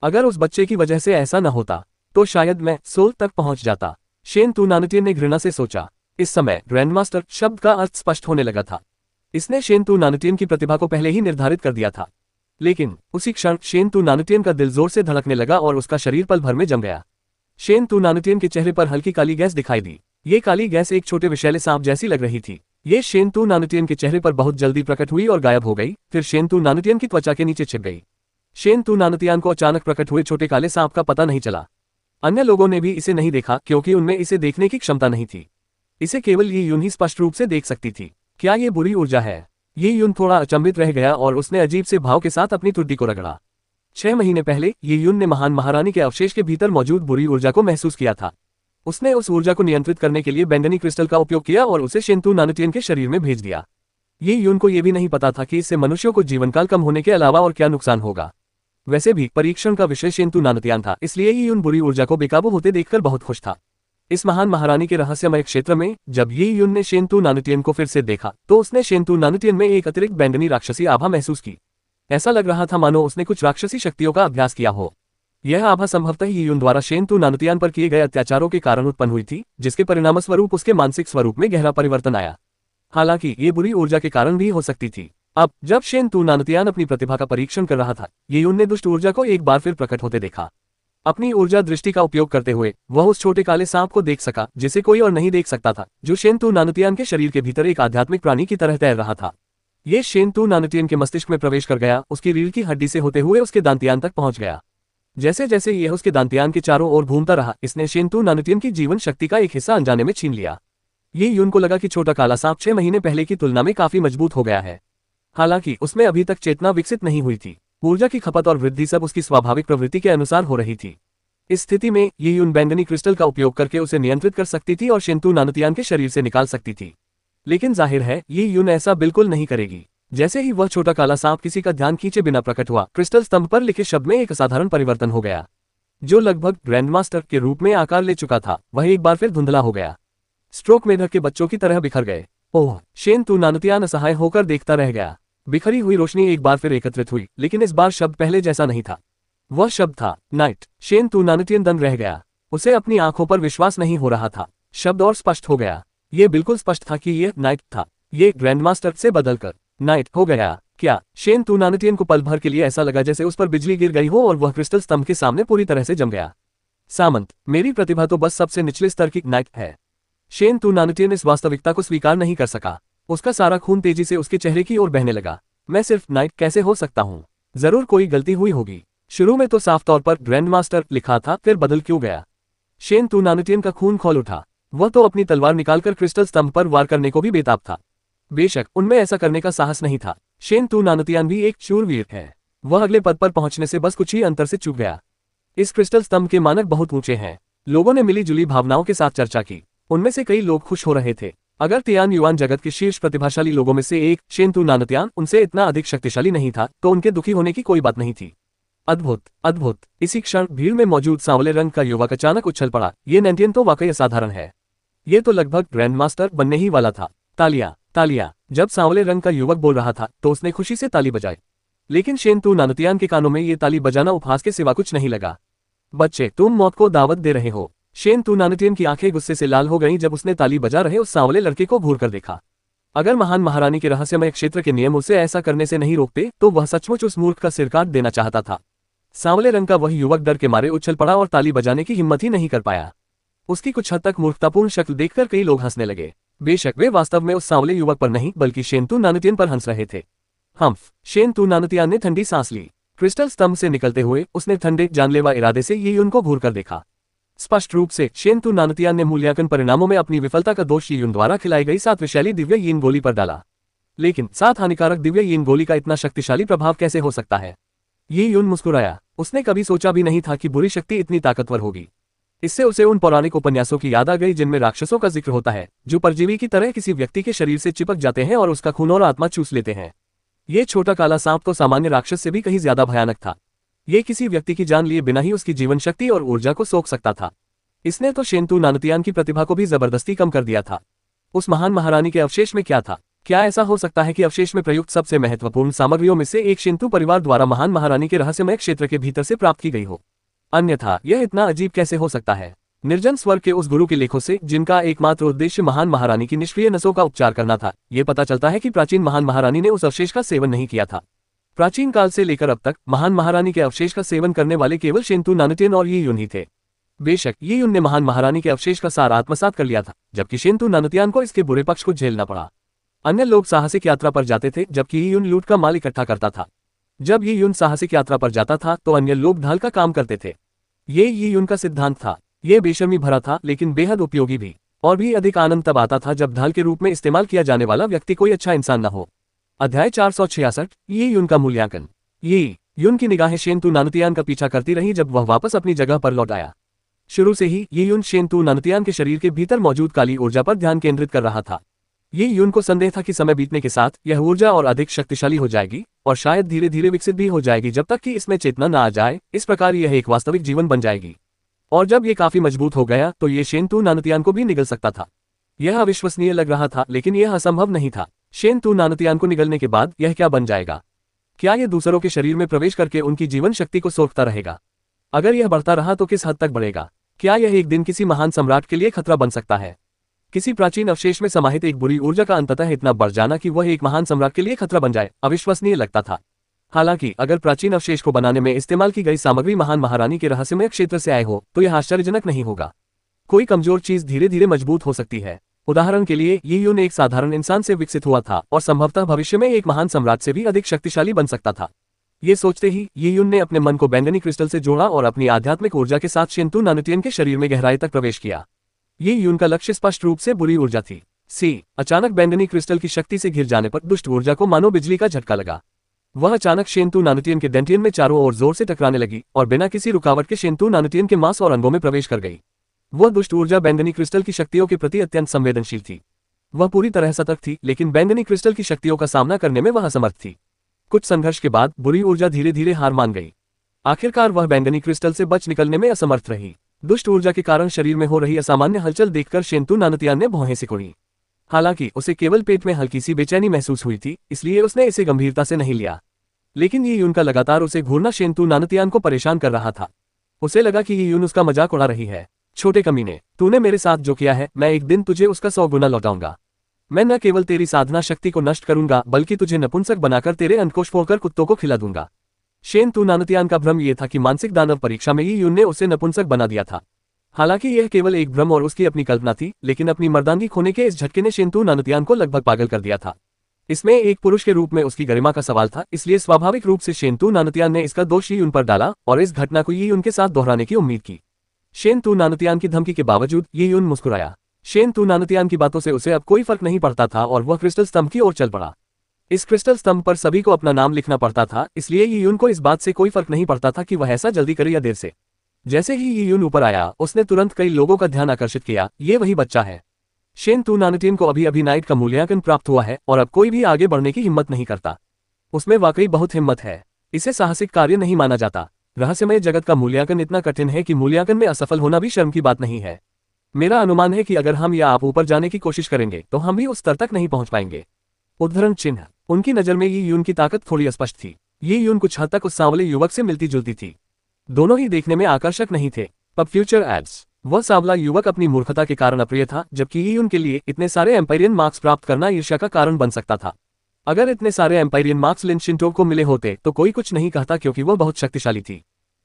अगर उस बच्चे की वजह से ऐसा न होता तो शायद मैं सोल तक पहुंच जाता। शेनतू नानुतियन ने घृणा से सोचा। इस समय ग्रैंडमास्टर शब्द का अर्थ स्पष्ट होने लगा था। इसने शेनतू नानुतियन की प्रतिभा को पहले ही निर्धारित कर दिया था। लेकिन उसी क्षण शेनतू नानुतियन का दिल जोर से धड़कने लगा और उसका शरीर पल भर में जम गया। शेन तू नानुतियन के चेहरे पर हल्की काली गैस दिखाई दी। ये काली गैस एक छोटे विषैले सांप जैसी लग रही थी। ये शेन तू नानुतियन के चेहरे पर बहुत जल्दी प्रकट हुई और गायब हो गई, फिर शेन तू नानुतियन की त्वचा के नीचे छिप गई। शेन तू नानुतियन को अचानक प्रकट हुए छोटे काले सांप का पता नहीं चला। अन्य लोगों ने भी इसे नहीं देखा क्योंकि उनमें इसे देखने की क्षमता नहीं थी। इसे केवल ये यून ही स्पष्ट रूप से देख सकती थी। क्या ये बुरी ऊर्जा है? ये यून थोड़ा अचंभित रह गया और उसने अजीब से भाव के साथ अपनी ठुड्डी को रगड़ा। 6 महीने पहले ये यून ने महान महारानी के अवशेष के भीतर मौजूद बुरी ऊर्जा को महसूस किया था। उसने उस ऊर्जा को नियंत्रित करने के लिए बैंगनी क्रिस्टल का उपयोग किया और उसे शेन तू नानुतियन के शरीर में भेज दिया। ये यून को यह भी नहीं पता था कि इससे मनुष्यों को जीवनकाल कम होने के अलावा और क्या नुकसान होगा। वैसे भी परीक्षण का विषय शेन तू नानुतियन था, इसलिए ये यून बुरी ऊर्जा को बेकाबू होते देखकर बहुत खुश था। इस महान महारानी के रहस्यमय क्षेत्र में जब ये यून ने शेन तू नानुतियन को फिर से देखा तो उसने शेन तू नानुतियन में एक अतिरिक्त बैंगनी राक्षसी आभा महसूस की। ऐसा लग रहा था मानो उसने कुछ राक्षसी शक्तियों का अभ्यास किया हो। यह आभा संभवतः ये यून द्वारा शेन तू नानुतियन पर किए गए अत्याचारों के कारण उत्पन्न हुई थी, जिसके परिणामस्वरूप उसके मानसिक स्वरूप में गहरा परिवर्तन आया। हालांकि ये बुरी ऊर्जा के कारण भी हो सकती थी। अब जब शेन तू नानुतियन अपनी प्रतिभा का परीक्षण कर रहा था, ये यून ने दुष्ट ऊर्जा को एक बार फिर प्रकट होते देखा। अपनी ऊर्जा दृष्टि का उपयोग करते हुए वह उस छोटे काले सांप को देख सका जिसे कोई और नहीं देख सकता था, जो शेन तू नानुतियन के शरीर के भीतर एक आध्यात्मिक प्राणी की तरह तैर रहा था। ये शेन तू नानुतियन के मस्तिष्क में प्रवेश कर गया, उसकी रीढ़ की हड्डी से होते हुए उसके दांतियान तक पहुंच गया। जैसे जैसे यह उसके दांतियान के चारों ओर घूमता रहा, इसने शेन तू नानुतियन की जीवन शक्ति का एक हिस्सा अनजाने में छीन लिया। ये यून को लगा कि छोटा काला सांप 6 महीने पहले की तुलना में काफी मजबूत हो गया है। हालांकि उसमें अभी तक चेतना विकसित नहीं हुई थी। ऊर्जा की खपत और वृद्धि सब उसकी स्वाभाविक प्रवृत्ति के अनुसार हो रही थी। इस स्थिति में ये यून बैंगनी क्रिस्टल का उपयोग करके उसे नियंत्रित कर सकती थी और शेन तू नानुतियन के शरीर से निकाल सकती थी। लेकिन जाहिर है ये यून ऐसा बिल्कुल नहीं करेगी। जैसे ही वह छोटा काला सांप किसी का ध्यान खींचे बिना प्रकट हुआ, क्रिस्टल स्तंभ पर लिखे शब्द में एक असाधारण परिवर्तन हो गया। जो लगभग ग्रैंडमास्टर के रूप में आकार ले चुका था, वह एक बार फिर धुंधला हो गया। स्ट्रोक मेढक के बच्चों की तरह बिखर गए। ओह! शेन तू नानुतियन असहाय होकर देखता रह गया। बिखरी हुई रोशनी एक बार फिर एकत्रित हुई, लेकिन इस बार शब्द पहले जैसा नहीं था। वह शब्द था नाइट। शेन तू नानुतियन दंग रह गया। उसे अपनी आंखों पर विश्वास नहीं हो रहा था। शब्द और स्पष्ट हो गया। ये बिल्कुल स्पष्ट था कि यह नाइट था। ये ग्रैंडमास्टर से बदलकर नाइट हो गया। क्या? शेन तू नानुतियन को पल भर के लिए ऐसा लगा जैसे उस पर बिजली गिर गई हो और वह क्रिस्टल स्तंभ के सामने पूरी तरह से जम गया। सामंत, मेरी प्रतिभा तो बस सबसे निचले स्तर की नाइट है। शेन तू नानुतियन इस वास्तविकता को स्वीकार नहीं कर सका। उसका सारा खून तेजी से उसके चेहरे की ओर बहने लगा। मैं सिर्फ नाइट कैसे हो सकता हूँ? जरूर कोई गलती हुई होगी। शुरू में तो साफ तौर पर ग्रैंडमास्टर लिखा था, फिर बदल क्यों गया? शेन तू नानुतियन का खून खौल उठा। वह तो अपनी तलवार निकालकर क्रिस्टल स्तंभ पर वार करने को भी बेताब था। बेशक उनमें ऐसा करने का साहस नहीं था। शेन तू नानुतियन भी एक शूरवीर है। वह अगले पद पर पहुंचने से बस कुछ ही अंतर से चूक गया। इस क्रिस्टल स्तंभ के मानक बहुत ऊंचे हैं। लोगों ने मिली जुली भावनाओं के साथ चर्चा की। उनमें से कई लोग खुश हो रहे थे। अगर तियान युआन जगत के शीर्ष प्रतिभाशाली लोगों में से एक शेन तू नानुतियन उनसे इतना अधिक शक्तिशाली नहीं था, तो उनके दुखी होने की कोई बात नहीं थी। अद्भुत, अद्भुत! इसी क्षण भीड़ में मौजूद सांवले रंग का युवक अचानक उछल पड़ा। ये नैंटियन तो वाकई असाधारण है। ये तो लगभग ग्रैंडमास्टर बनने ही वाला था। तालियां, तालियां! जब सांवले रंग का युवक बोल रहा था तो उसने खुशी से ताली बजाई। लेकिन शेन तू नानुतियन के कानों में ये ताली बजाना उपहास के सिवा कुछ नहीं लगा। बच्चे, तुम मौत को दावत दे रहे हो। शेन तू नानुतियन की आंखें गुस्से से लाल हो गईं जब उसने ताली बजा रहे उस सांवले लड़के को घूर कर देखा। अगर महान महारानी के रहस्यमय क्षेत्र के नियम उसे ऐसा करने से नहीं रोकते तो वह सचमुच उस मूर्ख का सिर काट देना चाहता था। सांवले रंग का वह युवक डर के मारे उछल पड़ा और ताली बजाने की हिम्मत ही नहीं कर पाया। उसकी कुछ हद तक मूर्खतापूर्ण शक्ल देखकर कई लोग हंसने लगे। बेशक वे वास्तव में उस सांवले युवक पर नहीं बल्कि शेन तू नानुतियन पर हंस रहे थे। हम्फ! शेन तू नानुतियन ने ठंडी सांस ली। क्रिस्टल स्तंभ से निकलते हुए उसने ठंडे जानलेवा इरादे से ये यून को घूर कर देखा। स्पष्ट रूप से शेन तू नानुतियन ने मूल्यांकन परिणामों में अपनी विफलता का दोष यून द्वारा खिलाई गई 7 विषैली दिव्य यीन गोली पर डाला। लेकिन 7 हानिकारक दिव्य यीन गोली का इतना शक्तिशाली प्रभाव कैसे हो सकता है? ये यून मुस्कुराया। उसने कभी सोचा भी नहीं था कि बुरी शक्ति इतनी ताकतवर होगी। इससे उसे उन पौराणिक उपन्यासों की याद आ गई जिनमें राक्षसों का जिक्र होता है, जो परजीवी की तरह किसी व्यक्ति के शरीर से चिपक जाते हैं और उसका खून और आत्मा चूस लेते हैं। ये छोटा काला सांप तो सामान्य राक्षस से भी कहीं ज्यादा भयानक था। ये किसी व्यक्ति की जान लिए बिना ही उसकी जीवन शक्ति और ऊर्जा को सोख सकता था। इसने तो शेन तू नानुतियन की प्रतिभा को भी जबरदस्ती कम कर दिया था। उस महान महारानी के अवशेष में क्या था? क्या ऐसा हो सकता है कि अवशेष में प्रयुक्त सबसे महत्वपूर्ण सामग्रियों में से एक शिंतु परिवार द्वारा महान महारानी के रहस्यमय क्षेत्र के भीतर से प्राप्त की गई हो? अन्यथा यह इतना अजीब कैसे हो सकता है? निर्जन स्वर्ग के उस गुरु के लेखों से, जिनका एकमात्र उद्देश्य महान महारानी की निष्क्रिय नसों का उपचार करना था, यह पता चलता है कि प्राचीन महान महारानी ने उस अवशेष का सेवन नहीं किया था। प्राचीन काल से लेकर अब तक महान महारानी के अवशेष का सेवन करने वाले केवल शेन तू नानुतियन और ये यून ही थे। बेशक ये युन ने महान महारानी के अवशेष का सार आत्मसात कर लिया था, जबकि शेंतु नानुतियान को इसके बुरे पक्ष को झेलना पड़ा। अन्य लोग साहसिक यात्रा पर जाते थे, जबकि ये युन लूट का माल इकट्ठा करता था। जब ये युन साहसिक यात्रा पर जाता था तो अन्य लोग ढाल का काम करते थे। ये युन का सिद्धांत था। ये बेशर्मी भरा था लेकिन बेहद उपयोगी भी। और भी अधिक आनंद तब आता था जब ढाल के रूप में इस्तेमाल किया जाने वाला व्यक्ति कोई अच्छा इंसान न हो। अध्याय 466 ये युन का मूल्यांकन। ये युन की निगाहें शेंतु नानुतियान का पीछा करती रही जब वह वापस अपनी जगह पर लौट आया। शुरू से ही ये युन शेंतु नानुतियान के शरीर के भीतर मौजूद काली ऊर्जा पर ध्यान केंद्रित कर रहा था। ये युन को संदेह था कि समय बीतने के साथ यह ऊर्जा और अधिक शक्तिशाली हो जाएगी और शायद धीरे धीरे विकसित भी हो जाएगी जब तक कि इसमें चेतना न आ जाए। इस प्रकार यह एक वास्तविक जीवन बन जाएगी। और जब ये काफी मजबूत हो गया तो ये शेंतु नानुतियान को भी निगल सकता था। यह अविश्वसनीय लग रहा था लेकिन यह असंभव नहीं था। शेंतु नानुतियान को निगलने के बाद यह क्या बन जाएगा? क्या यह दूसरों के शरीर में प्रवेश करके उनकी जीवन शक्ति को सोखता रहेगा? अगर यह बढ़ता रहा तो किस हद तक बढ़ेगा? क्या यह एक दिन किसी महान सम्राट के लिए खतरा बन सकता है? किसी प्राचीन अवशेष में समाहित एक बुरी ऊर्जा का अंततः इतना बढ़ जाना कि वह एक महान सम्राट के लिए खतरा बन जाए, अविश्वसनीय लगता था। हालांकि अगर प्राचीन अवशेष को बनाने में इस्तेमाल की गई सामग्री महान महारानी के रहस्यमय क्षेत्र से आए हो तो यह आश्चर्यजनक नहीं होगा। कोई कमजोर चीज धीरे धीरे मजबूत हो सकती है। उदाहरण के लिए ये युन एक साधारण इंसान से विकसित हुआ था और संभवतः भविष्य में एक महान सम्राट से भी अधिक शक्तिशाली बन सकता था। ये सोचते ही ये युन ने अपने मन को बैंगनी क्रिस्टल से जोड़ा और अपनी आध्यात्मिक ऊर्जा के साथ शेंतु नानुतियन के शरीर में गहराई तक प्रवेश किया। ये युन का लक्ष्य स्पष्ट रूप से बुरी ऊर्जा थी। अचानक बैंगनी क्रिस्टल की शक्ति से घिर जाने पर दुष्ट ऊर्जा को मानो बिजली का झटका लगा। वह अचानक शेंतु नानुतियन के डेंटियन में चारों ओर जोर से टकराने लगी और बिना किसी रुकावट के शेंतु नानुतियन के मांस और अंगों में प्रवेश कर गई। वह दुष्ट ऊर्जा बैंगनी क्रिस्टल की शक्तियों के प्रति अत्यंत संवेदनशील थी। वह पूरी तरह सतर्क थी लेकिन बैंगनी क्रिस्टल की शक्तियों का सामना करने में वह असमर्थ थी। कुछ संघर्ष के बाद बुरी ऊर्जा धीरे धीरे हार मान गई। आखिरकार वह बैंगनी क्रिस्टल से बच निकलने में असमर्थ रही। दुष्ट ऊर्जा के कारण शरीर में हो रही असामान्य हलचल देखकर शेंतु नानुतियान ने भौहें सिकोड़ी। हालांकि उसे केवल पेट में हल्की सी बेचैनी महसूस हुई थी, इसलिए उसने इसे गंभीरता से नहीं लिया। लेकिन ये युन का लगातार उसे घूरना शेंतु नानुतियान को परेशान कर रहा था। उसे लगा कि ये युन उसका मजाक उड़ा रही है। छोटे कमीने, तूने मेरे साथ जो किया है, मैं एक दिन तुझे उसका 100 गुना लौटाऊंगा। मैं न केवल तेरी साधना शक्ति को नष्ट करूंगा बल्कि तुझे नपुंसक बनाकर तेरे अंतकोश फोड़कर कुत्तों को खिला दूंगा। शेंतु नानुतियान का भ्रम यह था कि मानसिक दानव परीक्षा में ये युन ने उसे नपुंसक बना दिया था। हालांकि यह केवल एक भ्रम और उसकी अपनी कल्पना थी, लेकिन अपनी मर्दानगी खोने के इस झटके ने शेंतु नानुतियान को लगभग पागल कर दिया था। इसमें एक पुरुष के रूप में उसकी गरिमा का सवाल था, इसलिए स्वाभाविक रूप से शेंतु नानुतियान ने इसका दोष ये युन पर डाला और इस घटना को ये युन के साथ दोहराने की उम्मीद की। शेंतु नानुतियान की धमकी के बावजूद ये युन मुस्कुराया। शेंतु नानुतियान की बातों से उसे अब कोई फर्क नहीं पड़ता था और वह क्रिस्टल स्तंभ की ओर चल पड़ा। इस क्रिस्टल स्तंभ पर सभी को अपना नाम लिखना पड़ता था, इसलिए ये युन को इस बात से कोई फर्क नहीं पड़ता था कि वह ऐसा जल्दी करे या देर से। जैसे ही ये युन ऊपर आया उसने तुरंत कई लोगों का ध्यान आकर्षित किया। ये वही बच्चा है। शेंतु नानुतियन को अभी नाइट का मूल्यांकन प्राप्त हुआ है और अब कोई भी आगे बढ़ने की हिम्मत नहीं करता। उसमें वाकई बहुत हिम्मत है। इसे साहसिक कार्य नहीं माना जाता। रहस्यमय जगत का मूल्यांकन इतना कठिन है कि मूल्यांकन में असफल होना भी शर्म की बात नहीं है। मेरा अनुमान है कि अगर हम या आप ऊपर जाने की कोशिश करेंगे तो हम भी उस स्तर तक नहीं पहुंच पाएंगे। उद्धरण चिन्ह। उनकी नजर में ये युन की ताकत थोड़ी अस्पष्ट थी। ये युन कुछ हद तक उस सांवले युवक से मिलती जुलती थी। दोनों ही देखने में आकर्षक नहीं थे। पब फ्यूचर एड्स। वह सांवला युवक अपनी मूर्खता के कारण अप्रिय था, जबकि ये युन के लिए इतने सारे एम्पायरियन मार्क्स प्राप्त करना ईर्ष्या का कारण बन सकता था। अगर इतने सारे एम्पायरियन मार्क्स लिन शिंटो को मिले होते तो कोई कुछ नहीं कहता, क्योंकि वह बहुत शक्तिशाली थी।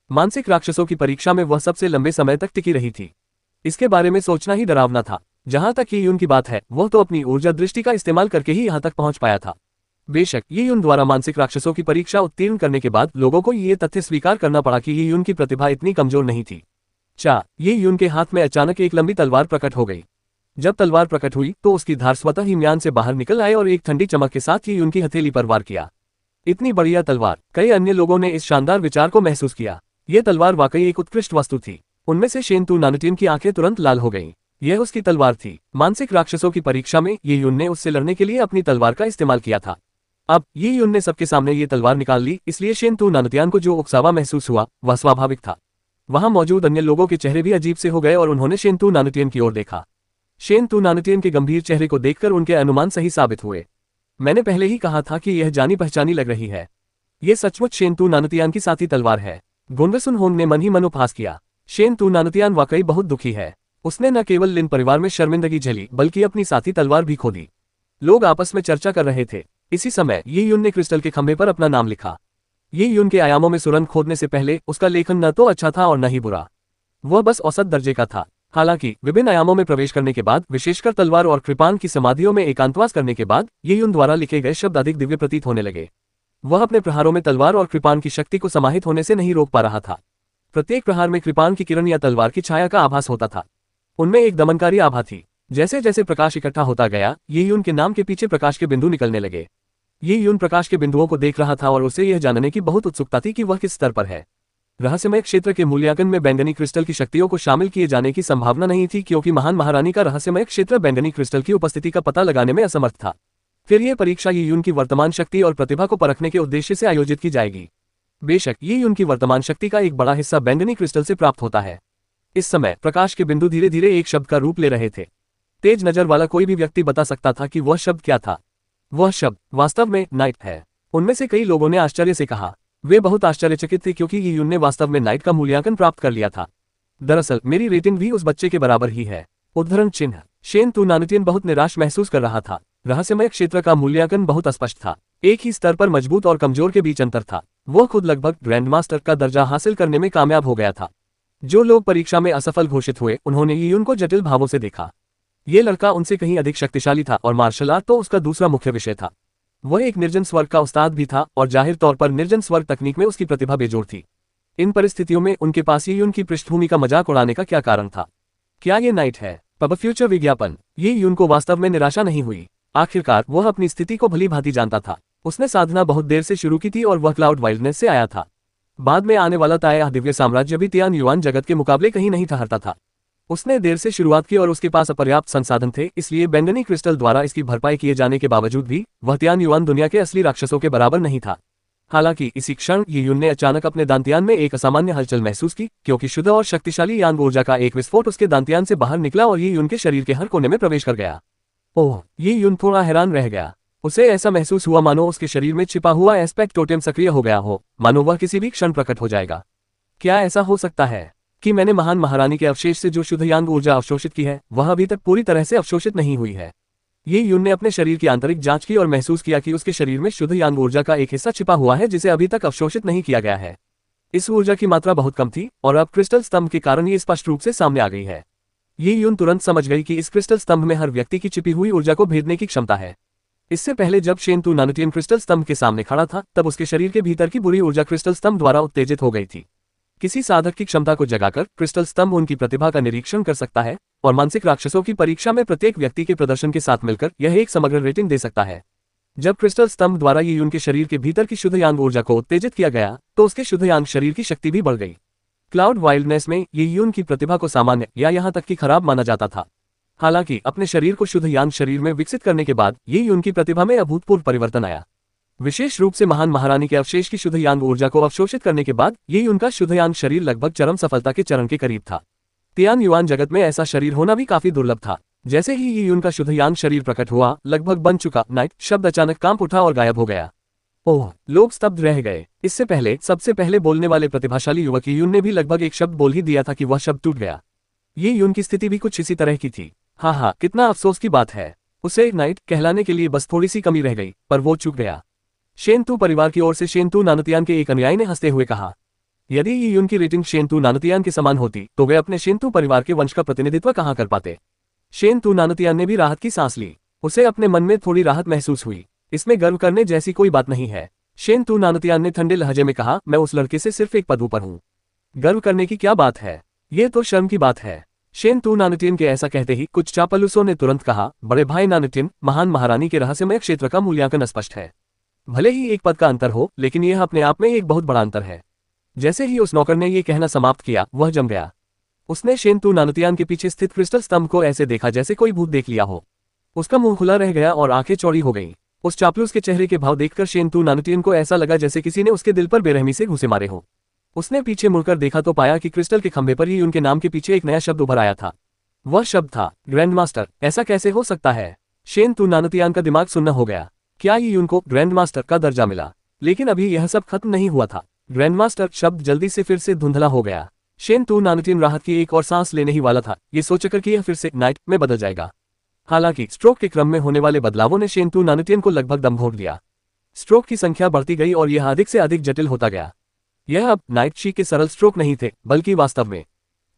मानसिक राक्षसों की परीक्षा में वह सबसे लंबे समय तक टिकी रही थी। इसके बारे में सोचना ही डरावना था। जहां तक ये युन की बात है, वह तो अपनी ऊर्जा दृष्टि का इस्तेमाल करके ही यहां तक पहुंच पाया था। बेशक ये युन द्वारा मानसिक राक्षसों की परीक्षा उत्तीर्ण करने के बाद लोगों को ये तथ्य स्वीकार करना पड़ा कि ये युन की प्रतिभा इतनी कमजोर नहीं थी। ये युन के हाथ में अचानक एक लंबी तलवार प्रकट हो गई। जब तलवार प्रकट हुई तो उसकी धार स्वतः ही म्यान से बाहर निकल आए और एक ठंडी चमक के साथ ये युन की हथेली पर वार किया। इतनी बढ़िया तलवार। कई अन्य लोगों ने इस शानदार विचार को महसूस किया। यह तलवार वाकई एक उत्कृष्ट वस्तु थी। उनमें से शेंतु नानुतियन की आंखें तुरंत लाल हो गईं। यह उसकी तलवार थी। मानसिक राक्षसों की परीक्षा में ये युन ने उससे लड़ने के लिए अपनी तलवार का इस्तेमाल किया था। अब ये युन ने सबके सामने ये तलवार निकाल ली, इसलिए शेंतु नानुतियान को जो उकसावा महसूस हुआ वह स्वाभाविक था। वहां मौजूद अन्य लोगों के चेहरे भी अजीब से हो गए और उन्होंने शेंतु नानुतियन की ओर देखा। शेंतु नानुतियन के गंभीर चेहरे को देखकर उनके अनुमान सही साबित हुए। मैंने पहले ही कहा था कि यह जानी पहचानी लग रही है। यह सचमुच शेंतु नानुतियान की साथी तलवार है। गुंडसुन होंग ने मन ही मन उपहास किया। शेंतु नानुतियान वाकई बहुत दुखी है। उसने न केवल लिन परिवार में शर्मिंदगी झेली बल्कि अपनी साथी तलवार भी खो दी। लोग आपस में चर्चा कर रहे थे। इसी समय ये युन ने क्रिस्टल के खंभे पर अपना नाम लिखा। ये युन के आयामों में सुरंग खोदने से पहले उसका लेखन न तो अच्छा था और न ही बुरा। वह बस औसत दर्जे का था। हालांकि विभिन्न आयामों में प्रवेश करने के बाद, विशेषकर तलवार और कृपाण की समाधियों में एकांतवास करने के बाद, ये युन द्वारा लिखे गए शब्द अधिक दिव्य प्रतीत होने लगे। वह अपने प्रहारों में तलवार और कृपाण की शक्ति को समाहित होने से नहीं रोक पा रहा था। प्रत्येक प्रहार में कृपाण की किरण या तलवार की छाया का आभास होता था। उनमें एक दमनकारी आभा थी। जैसे जैसे प्रकाश इकट्ठा होता गया, ये युन के नाम के पीछे प्रकाश के बिंदु निकलने लगे। ये युन प्रकाश के बिंदुओं को देख रहा था और उसे यह जानने की बहुत उत्सुकता थी कि वह किस स्तर पर है। रहस्यमय क्षेत्र के मूल्यांकन में बैंगनी क्रिस्टल की शक्तियों को शामिल किए जाने की संभावना नहीं थी, क्योंकि महान महारानी का रहस्यमय क्षेत्र बैंगनी क्रिस्टल की उपस्थिति का पता लगाने में असमर्थ था। फिर यह परीक्षा ये युन की वर्तमान शक्ति और प्रतिभा को परखने के उद्देश्य से आयोजित की जाएगी। बेशक ये युन की वर्तमान शक्ति का एक बड़ा हिस्सा बैंगनी क्रिस्टल से प्राप्त होता है। इस समय प्रकाश के बिंदु धीरे धीरे एक शब्द का रूप ले रहे थे। तेज नजर वाला कोई भी व्यक्ति बता सकता था कि वह शब्द क्या था। वह शब्द वास्तव में नाइट है। उनमें से कई लोगों ने आश्चर्य से कहा। वे बहुत आश्चर्यचकित थे, क्योंकि ये युन ने वास्तव में नाइट का मूल्यांकन प्राप्त कर लिया था। दरअसल मेरी रेटिंग भी उस बच्चे के बराबर ही है। उद्धरण चिन्ह। शेन तू नानुतियन बहुत निराश महसूस कर रहा था। रहस्यमय क्षेत्र का मूल्यांकन बहुत स्पष्ट था। एक ही स्तर पर मजबूत और कमजोर के बीच अंतर था। वह खुद लगभग ग्रैंड मास्टर का दर्जा हासिल करने में कामयाब हो गया था। जो लोग परीक्षा में असफल घोषित हुए, उन्होंने ये युन को जटिल भावों से देखा। ये लड़का उनसे कहीं अधिक शक्तिशाली था और मार्शल आर्ट तो उसका दूसरा मुख्य विषय था। वह एक निर्जन स्वर्ग का उस्ताद भी था और जाहिर तौर पर निर्जन स्वर्ग तकनीक में उसकी प्रतिभा बेजोड़ थी। इन परिस्थितियों में उनके पास ये युन की पृष्ठभूमि का मजाक उड़ाने का क्या कारण था? क्या ये नाइट है? पब फ्यूचर विज्ञापन। ये युन को वास्तव में निराशा नहीं हुई। आखिरकार वह अपनी स्थिति को भली भांति जानता था। उसने साधना बहुत देर से शुरू की थी और वह क्लाउड वाइल्डनेस से आया था। बाद में आने वाला ताया दिव्य साम्राज्य भी तियान युआन जगत के मुकाबले कहीं नहीं ठहरता था। उसने देर से शुरुआत की और उसके पास अपर्याप्त संसाधन थे, इसलिए बैंगनी क्रिस्टल द्वारा इसकी भरपाई किए जाने के बावजूद भी वह तियान युआन दुनिया के असली राक्षसों के बराबर नहीं था। हालांकि इसी क्षण ये युन ने अचानक अपने दांतियान में एक असामान्य हलचल महसूस की, क्योंकि शुद्ध और शक्तिशाली यांग ऊर्जा का एक विस्फोट उसके दांतियान से बाहर निकला और ये युन के शरीर के हर कोने में प्रवेश कर गया। ओह! ये युन थोड़ा हैरान रह गया। उसे ऐसा महसूस हुआ मानो उसके शरीर में छिपा हुआ एस्पेक्ट टोटेम सक्रिय हो गया हो, मानो वह किसी भी क्षण प्रकट हो जाएगा। क्या ऐसा हो सकता है कि मैंने महान महारानी के अवशेष से जो शुद्ध यांग ऊर्जा अवशोषित की है, वह अभी तक पूरी तरह से अवशोषित नहीं हुई है? ये युन ने अपने शरीर की आंतरिक जांच की और महसूस किया कि उसके शरीर में शुद्ध यांग ऊर्जा का एक हिस्सा छिपा हुआ है जिसे अभी तक अवशोषित नहीं किया गया है। इस ऊर्जा की मात्रा बहुत कम थी और अब क्रिस्टल स्तंभ के कारण ये स्पष्ट रूप से सामने आ गई है। ये युन तुरंत समझ गई कि इस क्रिस्टल स्तंभ में हर व्यक्ति की छिपी हुई ऊर्जा को भेदने की क्षमता है। इससे पहले जब शेन तू नानुतियन क्रिस्टल स्तंभ के सामने खड़ा था, तब उसके शरीर के भीतर की बुरी ऊर्जा क्रिस्टल स्तंभ द्वारा उत्तेजित हो गई थी। किसी साधक की क्षमता को जगाकर क्रिस्टल स्तंभ उनकी प्रतिभा का निरीक्षण कर सकता है और मानसिक राक्षसों की परीक्षा में प्रत्येक व्यक्ति के प्रदर्शन के साथ मिलकर यह एक समग्र रेटिंग दे सकता है। जब क्रिस्टल स्तंभ द्वारा ये युन के शरीर के भीतर की शुद्ध यांग ऊर्जा को उत्तेजित किया गया, तो उसके शुद्ध यांग शरीर की शक्ति भी बढ़ गई। क्लाउड वाइल्डनेस में ये युन की प्रतिभा को सामान्य या यहाँ तक कि खराब माना जाता था। हालांकि अपने शरीर को शुद्ध यांग शरीर में विकसित करने के बाद ये युन की प्रतिभा में अभूतपूर्व परिवर्तन आया। विशेष रूप से महान महारानी के अवशेष की शुद्ध यांग ऊर्जा को अवशोषित करने के बाद ये उनका शुद्ध यांग शरीर लगभग चरम सफलता के चरण के करीब था। तियान युआन जगत में ऐसा शरीर होना भी काफी दुर्लभ था। जैसे ही ये उनका शुद्ध यांग शरीर प्रकट हुआ, लगभग बन चुका नाइट शब्द अचानक कांप उठा और गायब हो गया। ओह! लोग स्तब्ध रह गए। इससे पहले सबसे पहले बोलने वाले प्रतिभाशाली युवक युन ने भी लगभग एक शब्द बोल ही दिया था कि वह शब्द टूट गया। ये युन की स्थिति भी कुछ इसी तरह की थी। हाँ, कितना अफसोस की बात है। उसे एक नाइट कहलाने के लिए बस थोड़ी सी कमी रह गई, पर वो चूक गया। शेनतू परिवार की ओर से शेनतू नानुतियान के एक अनुयायी ने हंसते हुए कहा। यदि ये युन की रेटिंग शेनतू नानुतियान के समान होती, तो वे अपने शेनतू परिवार के वंश का प्रतिनिधित्व कहाँ कर पाते। शेनतू नानुतियान ने भी राहत की सांस ली। उसे अपने मन में थोड़ी राहत महसूस हुई। इसमें गर्व करने जैसी कोई बात नहीं है। शेनतू नानुतियान ने ठंडे लहजे में कहा, मैं उस लड़के से सिर्फ एक पद ऊपर हूँ। गर्व करने की क्या बात है, ये तो शर्म की बात है। शेनतू नानुतियन के ऐसा कहते ही कुछ चापलूसों ने तुरंत कहा, बड़े भाई नानुतियन, महान महारानी के रहस्यमय क्षेत्र का मूल्यांकन स्पष्ट है। भले ही एक पद का अंतर हो, लेकिन यह अपने आप में एक बहुत बड़ा अंतर है। जैसे ही उस नौकर ने यह कहना समाप्त किया, वह जम गया। उसने शेनतू नानुतियान के पीछे स्थित क्रिस्टल स्तंभ को ऐसे देखा जैसे कोई भूत देख लिया हो। उसका मुंह खुला रह गया और आंखें चौड़ी हो गईं। उस चापलूस के चेहरे के भाव देखकर शेनतू नानुतियन को ऐसा लगा जैसे किसी ने उसके दिल पर बेरहमी से घुसे मारे हो। उसने पीछे मुड़कर देखा तो पाया कि क्रिस्टल के खंभे पर ही उनके नाम के पीछे एक नया शब्द उभर आया था। वह शब्द था ग्रैंड मास्टर। ऐसा कैसे हो सकता है? शेनतू नानुतियान का दिमाग सुन्न हो गया। क्या ये उनको ग्रैंड मास्टर का दर्जा मिला? लेकिन अभी यह सब खत्म नहीं हुआ था। ग्रैंड मास्टर शब्द जल्दी से फिर से धुंधला हो गया। शेनतू नानुतियन राहत की एक और सांस लेने ही वाला था, ये सोचकर कि यह फिर से नाइट में बदल जाएगा। हालांकि स्ट्रोक के क्रम में होने वाले बदलावों ने शेनतू नानुतियन को लगभग दम घोट दिया। स्ट्रोक की संख्या बढ़ती गई और यह अधिक से अधिक जटिल होता गया। यह अब नाइट शी के सरल स्ट्रोक नहीं थे, बल्कि वास्तव में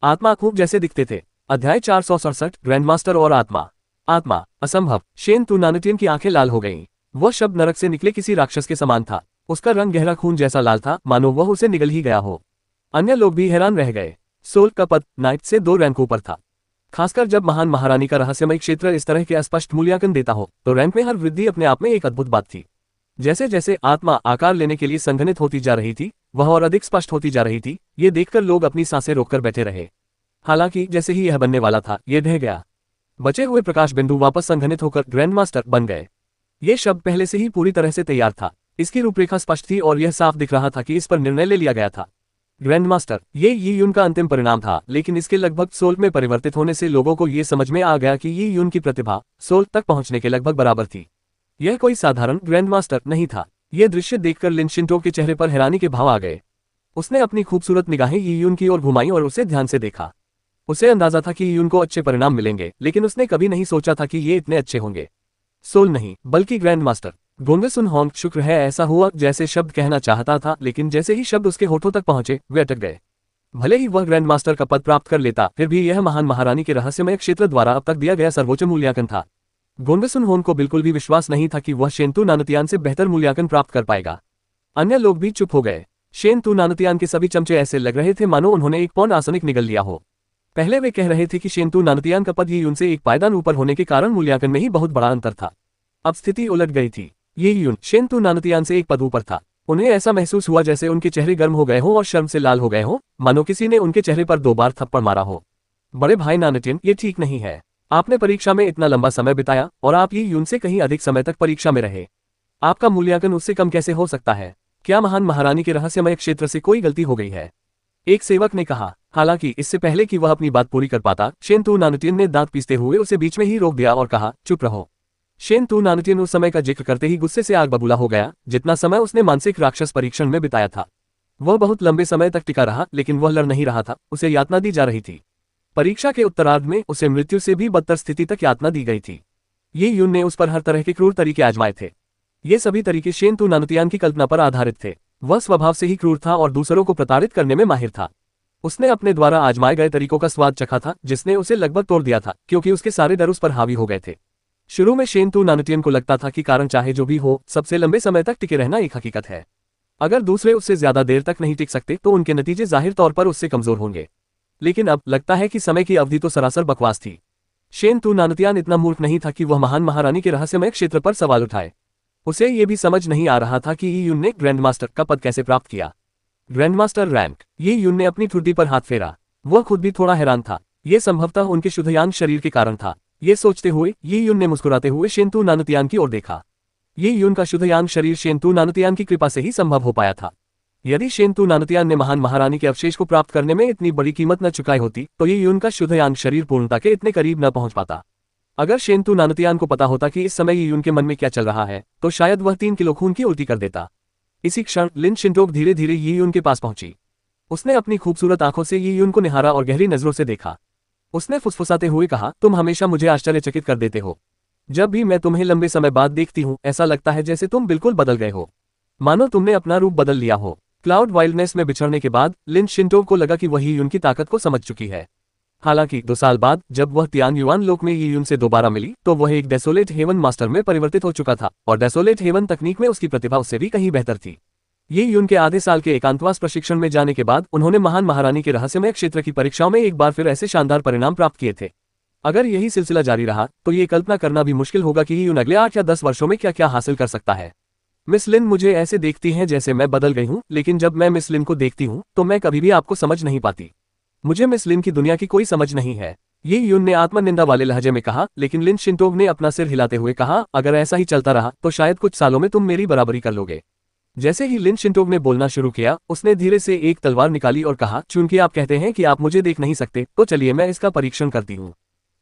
आत्मा खूब जैसे दिखते थे। अध्याय 467 ग्रैंडमास्टर और आत्मा। आत्मा असंभव। शेन तू नानुटियन की आंखें लाल हो गईं। वह शब्द नरक से निकले किसी राक्षस के समान था। उसका रंग गहरा खून जैसा लाल था, मानो वह उसे निगल ही गया हो। अन्य लोग भी हैरान रह गए। सोल का पद नाइट से 2 रैंक ऊपर था। खासकर जब महान महारानी का रहस्यमय क्षेत्र इस तरह के अस्पष्ट मूल्यांकन देता हो तो रैंक में हर वृद्धि अपने आप में एक अद्भुत बात थी। जैसे जैसे आत्मा आकार लेने के लिए संघनित होती जा रही थी, वह और अधिक स्पष्ट होती जा रही थी। ये देखकर लोग अपनी सांसें रोककर बैठे रहे। हालांकि जैसे ही यह बनने वाला था, यह ढह गया। बचे हुए प्रकाश बिंदु वापस संघनित होकर ग्रैंडमास्टर बन गए। ये शब्द पहले से ही पूरी तरह से तैयार था। इसकी रूपरेखा स्पष्ट थी और यह साफ दिख रहा था कि इस पर निर्णय ले लिया गया था। ग्रैंडमास्टर, ये यी यून का अंतिम परिणाम था, लेकिन इसके लगभग सोल में परिवर्तित होने से लोगों को ये समझ में आ गया कि यी यून की प्रतिभा सोल तक पहुंचने के लगभग बराबर थी। यह कोई साधारण ग्रैंडमास्टर नहीं था। यह दृश्य देखकर लिन शिंटो के चेहरे पर हैरानी के भाव आ गए। उसने अपनी खूबसूरत निगाहें यी यून की ओर घुमाई और उसे ध्यान से देखा। उसे अंदाजा था कि यी यून को अच्छे परिणाम मिलेंगे, लेकिन उसने कभी नहीं सोचा था कि ये इतने अच्छे होंगे। सोल नहीं, बल्कि ग्रैंडमास्टर। गोंगे सुन होंग, शुक्र है ऐसा हुआ जैसे शब्द कहना चाहता था, लेकिन जैसे ही शब्द उसके होठों तक पहुंचे वे अटक गए। भले ही वह ग्रैंडमास्टर का पद प्राप्त कर लेता, फिर भी यह महान महारानी के रहस्यमय क्षेत्र द्वारा अब तक दिया गया सर्वोच्च मूल्यांकन था। गोंगे सुन होंग को बिल्कुल भी विश्वास नहीं था कि वह शेनतू नानुतियान से बेहतर मूल्यांकन प्राप्त कर पाएगा। अन्य लोग भी चुप हो गए। शेनतू नानुतियान के सभी चमचे ऐसे लग रहे थे मानो उन्होंने एक पौन आसनिक निगल लिया हो। पहले वे कह रहे थे कि शेनतू नानुतियान का पद यी यून से एक पायदान ऊपर होने के कारण मूल्यांकन में ही बहुत बड़ा अंतर था। अब स्थिति उलट गई थी। यी यून शेनतू नानुतियान से एक पद ऊपर था। उन्हें ऐसा महसूस हुआ जैसे उनके चेहरे गर्म हो गए हो और शर्म से लाल हो गए हो, मानो किसी ने उनके चेहरे पर 2 बार थप्पड़ मारा हो। बड़े भाई नानुटियन, ये ठीक नहीं है। आपने परीक्षा में इतना लंबा समय बिताया और आप यी यून से कहीं अधिक समय तक परीक्षा में रहे। आपका मूल्यांकन उससे कम कैसे हो सकता है? क्या महान महारानी के रहस्यमय क्षेत्र से कोई गलती हो गई है? एक सेवक ने कहा। हालांकि इससे पहले कि वह अपनी बात पूरी कर पाता, शेनतू नानुटियन ने दांत पीसते हुए उसे बीच में ही रोक दिया और कहा, चुप रहो। शेनतू नानुटियन उस समय का जिक्र करते ही गुस्से से आग बबूला हो गया, जितना समय उसने मानसिक राक्षस परीक्षण में बिताया था। वह बहुत लंबे समय तक टिका रहा, लेकिन वह लड़ नहीं रहा था, उसे यातना दी जा रही थी। परीक्षा के उत्तरार्ध में उसे मृत्यु से भी बदतर स्थिति तक यातना दी गई थी। ये यून ने उस पर हर तरह के क्रूर तरीके आजमाए थे। ये सभी तरीके शेनतू नानुतियान की कल्पना पर आधारित थे। वह स्वभाव से ही क्रूर था और दूसरों को प्रताड़ित करने में माहिर था। उसने अपने द्वारा आजमाए गए तरीकों का स्वाद चखा था, जिसने उसे लगभग तोड़ दिया था, क्योंकि उसके सारे डर उस पर हावी हो गए थे। शुरू में शेनतू नानुटियन को लगता था कि कारण चाहे जो भी हो, सबसे लंबे समय तक टिके रहना एक हकीकत है। अगर दूसरे उससे ज्यादा देर तक नहीं टिक सकते तो उनके नतीजे जाहिर तौर पर उससे कमजोर होंगे। लेकिन अब लगता है कि समय की अवधि तो सरासर बकवास थी। शेनतू नानुतियान इतना मूर्ख नहीं था कि वह महान महारानी के रहस्यमय क्षेत्र पर सवाल उठाए। उसे ये भी समझ नहीं आ रहा था कि यी यून ने ग्रैंडमास्टर का पद कैसे प्राप्त किया। Grandmaster rank. यी यून ने अपनी ठुड्डी पर हाथ फेरा। वह खुद भी थोड़ा हैरान था। यह संभवतः उनके शुद्धयांग शरीर के कारण था। ये सोचते हुए यी यून ने मुस्कुराते हुए शेनतू नानुतियान की ओर देखा। यी यून का शुद्धयांग शरीर शेनतू नानुतियान की कृपा से ही संभव हो पाया था। यदि शेनतू नानुतियान ने महान महारानी के अवशेष को प्राप्त करने में इतनी बड़ी कीमत न चुकाई होती तो यी यून का शुद्धयांग शरीर पूर्णता के इतने करीब न पहुंच पाता। अगर शेनतू नानुतियान को पता होता कि इस समय यी यून के मन में क्या चल रहा है, तो शायद वह 3 किलो खून की उल्टी कर देता। इसी क्षण लिन शिंटोक धीरे धीरे यी यून के पास पहुंची। उसने अपनी खूबसूरत आंखों से यी यून को निहारा और गहरी नजरों से देखा। उसने फुसफुसाते हुए कहा, तुम हमेशा मुझे आश्चर्यचकित कर देते हो। जब भी मैं तुम्हें लंबे समय बाद देखती हूँ, ऐसा लगता है जैसे तुम बिल्कुल बदल गए हो, मानो तुमने अपना रूप बदल लिया हो। क्लाउड वाइल्डनेस में बिछड़ने के बाद लिन शिंटोक को लगा कि वह यी यून की ताकत को समझ चुकी है। हालांकि 2 साल बाद जब वह तियान युआन लोक में यी यून से दोबारा मिली तो वह एक डेसोलेट हेवन मास्टर में परिवर्तित हो चुका था और डेसोलेट हेवन तकनीक में उसकी प्रतिभा उससे भी कहीं बेहतर थी। यी यून के आधे साल के एकांतवास प्रशिक्षण में जाने के बाद उन्होंने महान महारानी के रहस्यमय क्षेत्र की परीक्षाओं में एक बार फिर ऐसे शानदार परिणाम प्राप्त किए थे। अगर यही सिलसिला जारी रहा तो ये कल्पना करना भी मुश्किल होगा कि यी यून अगले 8 या 10 वर्षों में क्या क्या हासिल कर सकता है। मिस लिन मुझे ऐसे देखती हैं जैसे मैं बदल गई हूँ, लेकिन जब मैं मिस लिन को देखती हूँ तो मैं कभी भी आपको समझ नहीं पाती। मुझे मिस लिन की दुनिया की कोई समझ नहीं है, यी यून ने आत्मनिंदा वाले लहजे में कहा। लेकिन लिन शिंटोक ने अपना सिर हिलाते हुए कहा, अगर ऐसा ही चलता रहा तो शायद कुछ सालों में तुम मेरी बराबरी कर लोगे। जैसे ही लिन शिंटोक ने बोलना शुरू किया, उसने धीरे से एक तलवार निकाली और कहा, चूंकि आप कहते हैं कि आप मुझे देख नहीं सकते, तो चलिए मैं इसका परीक्षण करती हूँ।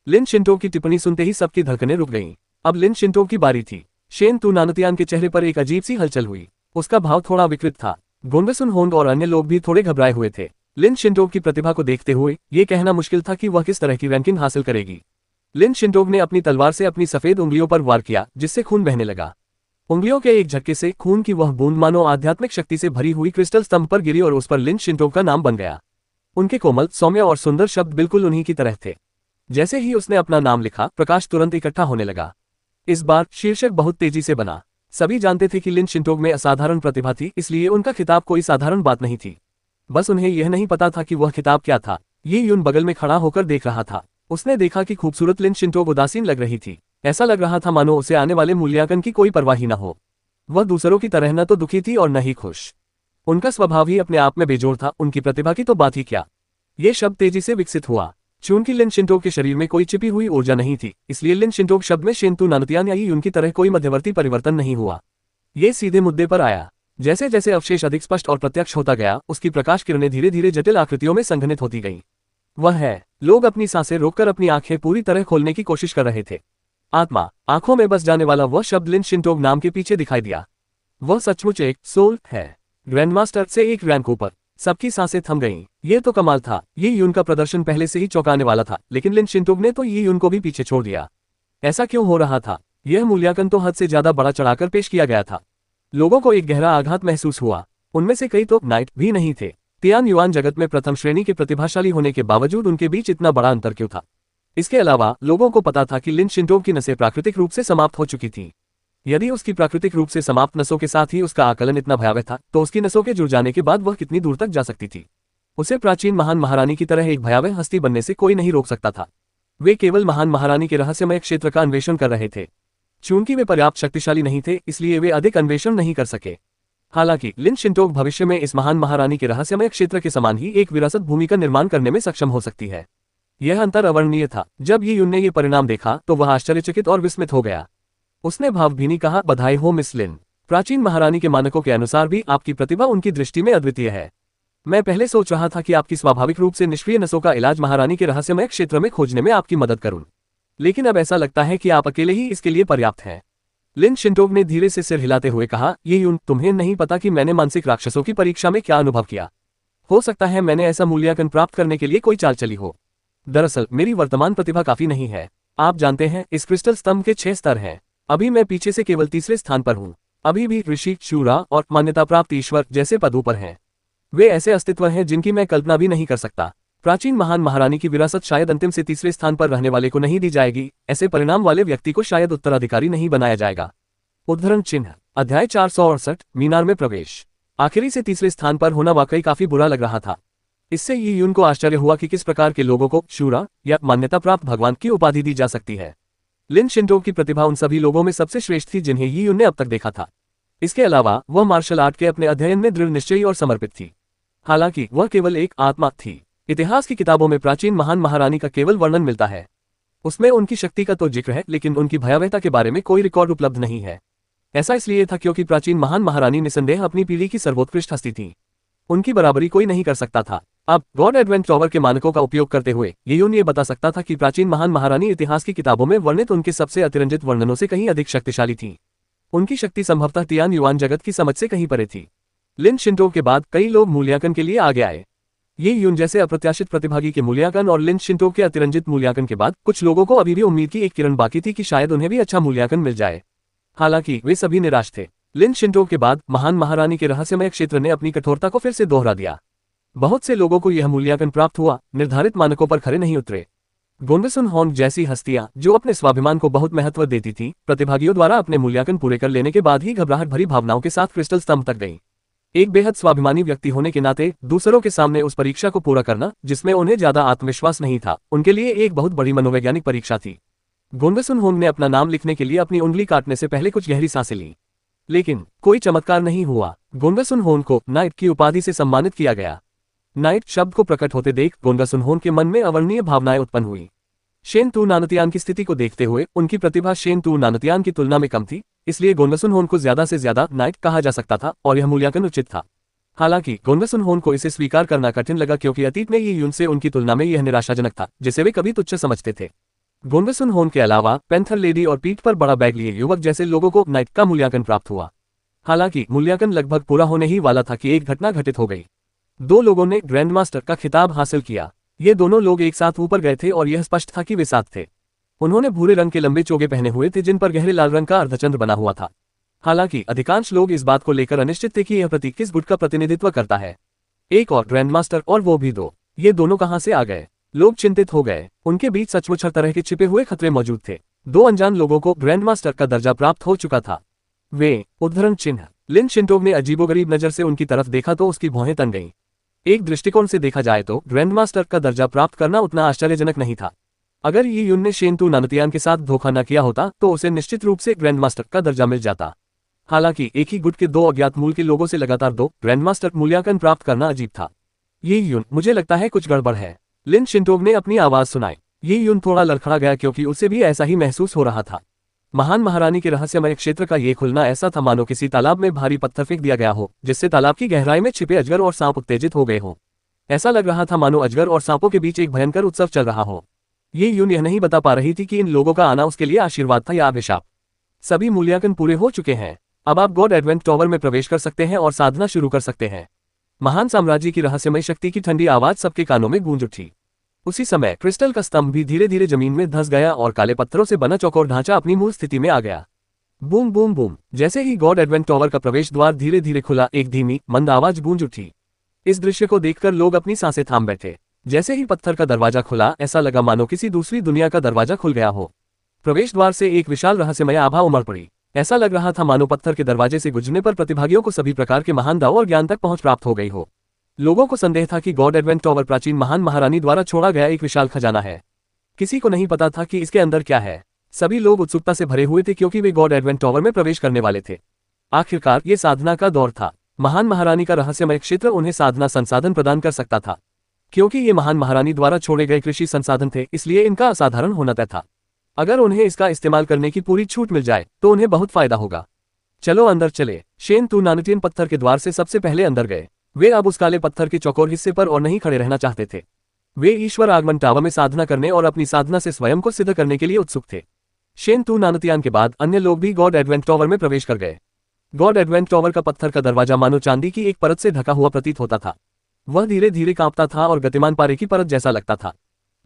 लिन शिंटोक की टिप्पणी सुनते ही सबकी धड़कनें रुक गईं। अब लिन शिंटोक की बारी थी। शेनतू नानुतियान के चेहरे पर एक अजीब सी हलचल हुई। उसका भाव थोड़ा विकृत था। गोंगसुन होंग और अन्य लोग भी थोड़े घबराए हुए थे। लिन शिंटोक की प्रतिभा को देखते हुए ये कहना मुश्किल था कि वह किस तरह की रैंकिंग हासिल करेगी। लिन शिंटोक ने अपनी तलवार से अपनी सफेद उंगलियों पर वार किया, जिससे खून बहने लगा। उंगलियों के एक झटके से खून की वह बूंद मानो आध्यात्मिक शक्ति से भरी हुई क्रिस्टल स्तंभ पर गिरी और उस पर लिन शिंटोक का नाम बन गया। उनके कोमल, सौम्य और सुंदर शब्द बिल्कुल उन्हीं की तरह थे। जैसे ही उसने अपना नाम लिखा, प्रकाश तुरंत इकट्ठा होने लगा। इस बार शीर्षक बहुत तेजी से बना। सभी जानते थे कि लिन शिंटोग में असाधारण प्रतिभा थी, इसलिए उनका खिताब कोई साधारण बात नहीं थी। बस उन्हें यह नहीं पता था कि वह खिताब क्या था। ये यून बगल में खड़ा होकर देख रहा था। उसने देखा कि खूबसूरत लिन शिंटोग उदासीन लग रही थी। ऐसा लग रहा था मानो उसे आने वाले मूल्यांकन की कोई परवाह ही न हो। वह दूसरों की तरह न तो दुखी थी और न ही खुश। उनका स्वभाव ही अपने आप में बेजोड़ था, उनकी प्रतिभा की तो बात ही क्या। ये शब्द तेजी से विकसित हुआ। चूंकि लिन शिंटोग के शरीर में कोई छिपी हुई ऊर्जा नहीं थी, इसलिए लिन शिंटोग शब्द में शेंतु नानुतियान या यून की तरह कोई मध्यवर्ती परिवर्तन नहीं हुआ। ये सीधे मुद्दे पर आया। जैसे जैसे अवशेष अधिक स्पष्ट और प्रत्यक्ष होता गया, उसकी प्रकाश किरणें धीरे धीरे जटिल आकृतियों में संघनित होती गईं। वह है, लोग अपनी सांसें रोककर अपनी आंखें पूरी तरह खोलने की कोशिश कर रहे थे। आत्मा, आंखों में बस जाने वाला वह शब्द लिन शिंटोग नाम के पीछे दिखाई दिया। वह सचमुच एक सोल है, ग्रैंडमास्टर से एक रैंक ऊपर। सबकी सांसें थम गईं। ये तो कमाल था। ये यून का प्रदर्शन पहले से ही चौंकाने वाला था, लेकिन लिन शिंटोग ने तो ये यून को भी पीछे छोड़ दिया। ऐसा क्यों हो रहा था? यह मूल्यांकन तो हद से ज्यादा बड़ा चढ़ाकर पेश किया गया था। लोगों को एक गहरा आघात महसूस हुआ। उनमें से कई तो नाइट भी नहीं थे। तियान युआन जगत में प्रथम श्रेणी के प्रतिभाशाली होने के बावजूद उनके बीच इतना बड़ा अंतर क्यों था? इसके अलावा लोगों को पता था कि लिन शिंटोग की नसें प्राकृतिक रूप से समाप्त हो चुकी थीं। यदि उसकी प्राकृतिक रूप से समाप्त नसों के साथ ही उसका आकलन इतना भयावह था, तो उसकी नसों के जुड़ जाने के बाद वह कितनी दूर तक जा सकती थी? उसे प्राचीन महान महारानी की तरह एक भयावह हस्ती बनने से कोई नहीं रोक सकता था। वे केवल महान महारानी के रहस्यमय क्षेत्र का अन्वेषण कर रहे थे। चूंकि वे पर्याप्त शक्तिशाली नहीं थे, इसलिए वे अधिक अन्वेषण नहीं कर सके। हालांकि लिन शिंटोग भविष्य में इस महान महारानी के रहस्यमय क्षेत्र के समान ही एक विरासत भूमि का निर्माण करने में सक्षम हो सकती है। यह अंतर अवर्णनीय था। जब ये यून ने ये परिणाम देखा तो वह आश्चर्यचकित और विस्मित हो गया। उसने भावभीनी कहा, बधाई हो मिस लिन। प्राचीन महारानी के मानकों के अनुसार भी आपकी प्रतिभा उनकी दृष्टि में अद्वितीय है। मैं पहले सोच रहा था कि आपकी स्वाभाविक रूप से निष्क्रिय नसों का इलाज महारानी के रहस्यमय क्षेत्र में खोजने में आपकी मदद करूं, लेकिन अब ऐसा लगता है कि आप अकेले ही इसके लिए पर्याप्त हैं। लिन शिंटोग ने धीरे से सिर हिलाते हुए कहा, ये यून, तुम्हें नहीं पता कि मैंने मानसिक राक्षसों की परीक्षा में क्या अनुभव किया। हो सकता है मैंने ऐसा मूल्यांकन प्राप्त करने के लिए कोई चाल चली हो। दरअसल मेरी वर्तमान प्रतिभा काफी नहीं है। आप जानते हैं, इस क्रिस्टल स्तंभ के 6 स्तर हैं। अभी मैं पीछे से केवल तीसरे स्थान पर हूँ। अभी भी ऋषि, शूरा और मान्यता प्राप्त ईश्वर जैसे पदों पर हैं। वे ऐसे अस्तित्व हैं जिनकी मैं कल्पना भी नहीं कर सकता। प्राचीन महान महारानी की विरासत शायद अंतिम से तीसरे स्थान पर रहने वाले को नहीं दी जाएगी। ऐसे परिणाम वाले व्यक्ति को शायद उत्तराधिकारी नहीं बनाया जाएगा। उद्धरण चिन्ह। अध्याय 468, मीनार में प्रवेश। आखिरी से तीसरे स्थान पर होना वाकई काफी बुरा लग रहा था। इससे ये यून को आश्चर्य हुआ कि किस प्रकार के लोगों को शूरा या मान्यता प्राप्त भगवान की उपाधि दी जा सकती है। लिन शिंटोग की प्रतिभा उन सभी लोगों में सबसे श्रेष्ठ थी जिन्हें ये यून ने अब तक देखा था। इसके अलावा वह मार्शल आर्ट के अपने अध्ययन में दृढ़ निश्चयी और समर्पित थी। हालांकि वह केवल एक आत्मा थी। इतिहास की किताबों में प्राचीन महान महारानी का केवल वर्णन मिलता है। उसमें उनकी शक्ति का तो जिक्र है, लेकिन उनकी भयावहता के बारे में कोई रिकॉर्ड उपलब्ध नहीं है। ऐसा इसलिए था क्योंकि प्राचीन महान महारानी निसंदेह अपनी पीढ़ी की सर्वोत्कृष्ट हस्ती थी। उनकी बराबरी कोई नहीं कर सकता था। अब गॉड एडवेंट टॉवर के मानकों का उपयोग करते हुए ये यून ये बता सकता था कि प्राचीन महान महारानी इतिहास की किताबों में वर्णित उनके सबसे अतिरंजित वर्णनों से कहीं अधिक शक्तिशाली थी। उनकी शक्ति संभवतः तियान युआन जगत की समझ से कहीं परे थी। लिन शिंटोग के बाद कई लोग मूल्यांकन के लिए आगे आए। ये यून जैसे अप्रत्याशित प्रतिभागी के मूल्यांकन और लिन शिंटोग के अतिरंजित मूल्यांकन के बाद कुछ लोगों को अभी भी उम्मीद की एक किरण बाकी थी कि शायद उन्हें भी अच्छा मूल्यांकन मिल जाए। हालांकि वे सभी निराश थे। लिन शिंटोग के बाद महान महारानी के रहस्यमय क्षेत्र ने अपनी कठोरता को फिर से दोहरा दिया। बहुत से लोगों को यह मूल्यांकन प्राप्त हुआ, निर्धारित मानकों पर खरे नहीं उतरे। गोंडसुन होंग जैसी हस्तियां, जो अपने स्वाभिमान को बहुत महत्व देती थी, प्रतिभागियों द्वारा अपने मूल्यांकन पूरे कर लेने के बाद ही घबराहट भरी भावनाओं के साथ क्रिस्टल स्तंभ तक गईं। एक बेहद स्वाभिमानी व्यक्ति होने के नाते दूसरों के सामने उस परीक्षा को पूरा करना, जिसमें उन्हें ज्यादा आत्मविश्वास नहीं था, उनके लिए एक बहुत बड़ी मनोवैज्ञानिक परीक्षा थी। गोंडसुन होंग ने अपना नाम लिखने के लिए अपनी उंगली काटने से पहले कुछ गहरी सांसें लीं। लेकिन कोई चमत्कार नहीं हुआ। गोंडसुन होंग को नाइट की उपाधि से सम्मानित किया गया। नाइट शब्द को प्रकट होते देख गोंडसुन होंग के मन में अवर्णनीय भावनाएं उत्पन्न हुई। शेनतु नानुतियान की स्थिति को देखते हुए उनकी प्रतिभा शेनतु नानुतियान की तुलना में कम थी, इसलिए गोंडसुन होंग को ज्यादा से ज्यादा नाइट कहा जा सकता था और यह मूल्यांकन उचित था। हालांकि गोंडसुन होंग को इसे स्वीकार करना कठिन लगा क्योंकि अतीत में ये यून से उनकी तुलना में यह निराशाजनक था, जिसे वे कभी तुच्छ समझते थे। गोंडसुन होंग के अलावा पैंथर लेडी और पीठ पर बड़ा बैग लिए युवक जैसे लोगों को नाइट का मूल्यांकन प्राप्त हुआ। हालांकि मूल्यांकन लगभग पूरा होने ही वाला था कि एक घटना घटित हो गई। 2 लोगों ने ग्रैंडमास्टर का खिताब हासिल किया। ये दोनों लोग एक साथ ऊपर गए थे और यह स्पष्ट था कि वे साथ थे। उन्होंने भूरे रंग के लंबे चोगे पहने हुए थे जिन पर गहरे लाल रंग का अर्धचंद्र बना हुआ था। हालांकि अधिकांश लोग इस बात को लेकर अनिश्चित थे कि यह प्रतीक किस गुट का प्रतिनिधित्व करता है। एक और ग्रैंडमास्टर, और वो भी 2। ये दोनों कहाँ से आ गए? लोग चिंतित हो गए। उनके बीच सचमुच हर तरह के छिपे हुए खतरे मौजूद थे। दो अनजान लोगों को ग्रैंड मास्टर का दर्जा प्राप्त हो चुका था। वे उद्धरण चिन्ह। लिन शिंटोग ने अजीबोगरीब नजर से उनकी तरफ देखा तो उसकी भौहें तन गईं। एक दृष्टिकोण से देखा जाए तो ग्रैंड मास्टर का दर्जा प्राप्त करना उतना आश्चर्यजनक नहीं था। अगर ये युन ने शेन तू नानुतियान के साथ धोखा न किया होता तो उसे निश्चित रूप से ग्रैंड मास्टर का दर्जा मिल जाता। हालांकि एक ही गुट के दो अज्ञात मूल के लोगों से लगातार दो ग्रैंड मास्टर मूल्यांकन प्राप्त करना अजीब था। ये युन, मुझे लगता है कुछ गड़बड़ है। लिन शिंटोग ने अपनी आवाज सुनाई। ये युन थोड़ा लड़खड़ा गया क्योंकि उसे भी ऐसा ही महसूस हो रहा था। महान महारानी के रहस्यमय क्षेत्र का ये खुलना ऐसा था मानो किसी तालाब में भारी पत्थर फेंक दिया गया हो, जिससे तालाब की गहराई में छिपे अजगर और सांप उत्तेजित हो गए हो। ऐसा लग रहा था मानो अजगर और सांपों के बीच एक भयंकर उत्सव चल रहा हो। ये यून यह नहीं बता पा रही थी कि इन लोगों का आना उसके लिए आशीर्वाद था या अभिशाप। सभी मूल्यांकन पूरे हो चुके हैं। अब आप गॉड एडवेंट टॉवर में प्रवेश कर सकते हैं और साधना शुरू कर सकते हैं। महान साम्राज्य की रहस्यमय शक्ति की ठंडी आवाज सबके कानों में गूंज उठी। उसी समय क्रिस्टल का स्तंभ भी धीरे धीरे जमीन में धंस गया और काले पत्थरों से बना चौकोर ढांचा अपनी मूल स्थिति में आ गया। Boom boom boom. जैसे ही गॉड एडवेंट टॉवर का प्रवेश द्वार धीरे धीरे खुला, एक धीमी मंद आवाज गूंज उठी। इस दृश्य को देखकर लोग अपनी सांसें थाम बैठे। जैसे ही पत्थर का दरवाजा खुला, ऐसा लगा मानो किसी दूसरी दुनिया का दरवाजा खुल गया हो। प्रवेश द्वार से एक विशाल रहस्यमय आभा उमड़ पड़ी। ऐसा लग रहा था मानो पत्थर के दरवाजे से गुजरने पर प्रतिभागियों को सभी प्रकार के महान दाव और ज्ञान तक पहुंच प्राप्त हो गई हो। लोगों को संदेह था कि गॉड एडवेंट टॉवर प्राचीन महान महारानी द्वारा छोड़ा गया एक विशाल खजाना है। किसी को नहीं पता था कि इसके अंदर क्या है। सभी लोग उत्सुकता से भरे हुए थे क्योंकि वे गॉड एडवेंट टॉवर में प्रवेश करने वाले थे। आखिरकार ये साधना का दौर था। महान महारानी का रहस्यमय क्षेत्र उन्हें साधना संसाधन प्रदान कर सकता था। क्योंकि ये महान महारानी द्वारा छोड़े गए कृषि संसाधन थे, इसलिए इनका असाधारण होना तय था। अगर उन्हें इसका इस्तेमाल करने की पूरी छूट मिल जाए तो उन्हें बहुत फायदा होगा। चलो अंदर चले। शेन तू नानुतियन पत्थर के द्वार से सबसे पहले अंदर गए। वे अब उस काले पत्थर के चौकोर हिस्से पर और नहीं खड़े रहना चाहते थे। वे ईश्वर आगमन टावर में साधना करने और अपनी साधना से स्वयं को सिद्ध करने के लिए उत्सुक थे। शेन तू नानुतियान के बाद अन्य लोग भी गॉड एडवेंट टॉवर में प्रवेश कर गए। गॉड एडवेंट टॉवर का पत्थर का दरवाजा मानो चांदी की एक परत से ढका हुआ प्रतीत होता था। वह धीरे धीरे कांपता था और गतिमान पारे की परत जैसा लगता था।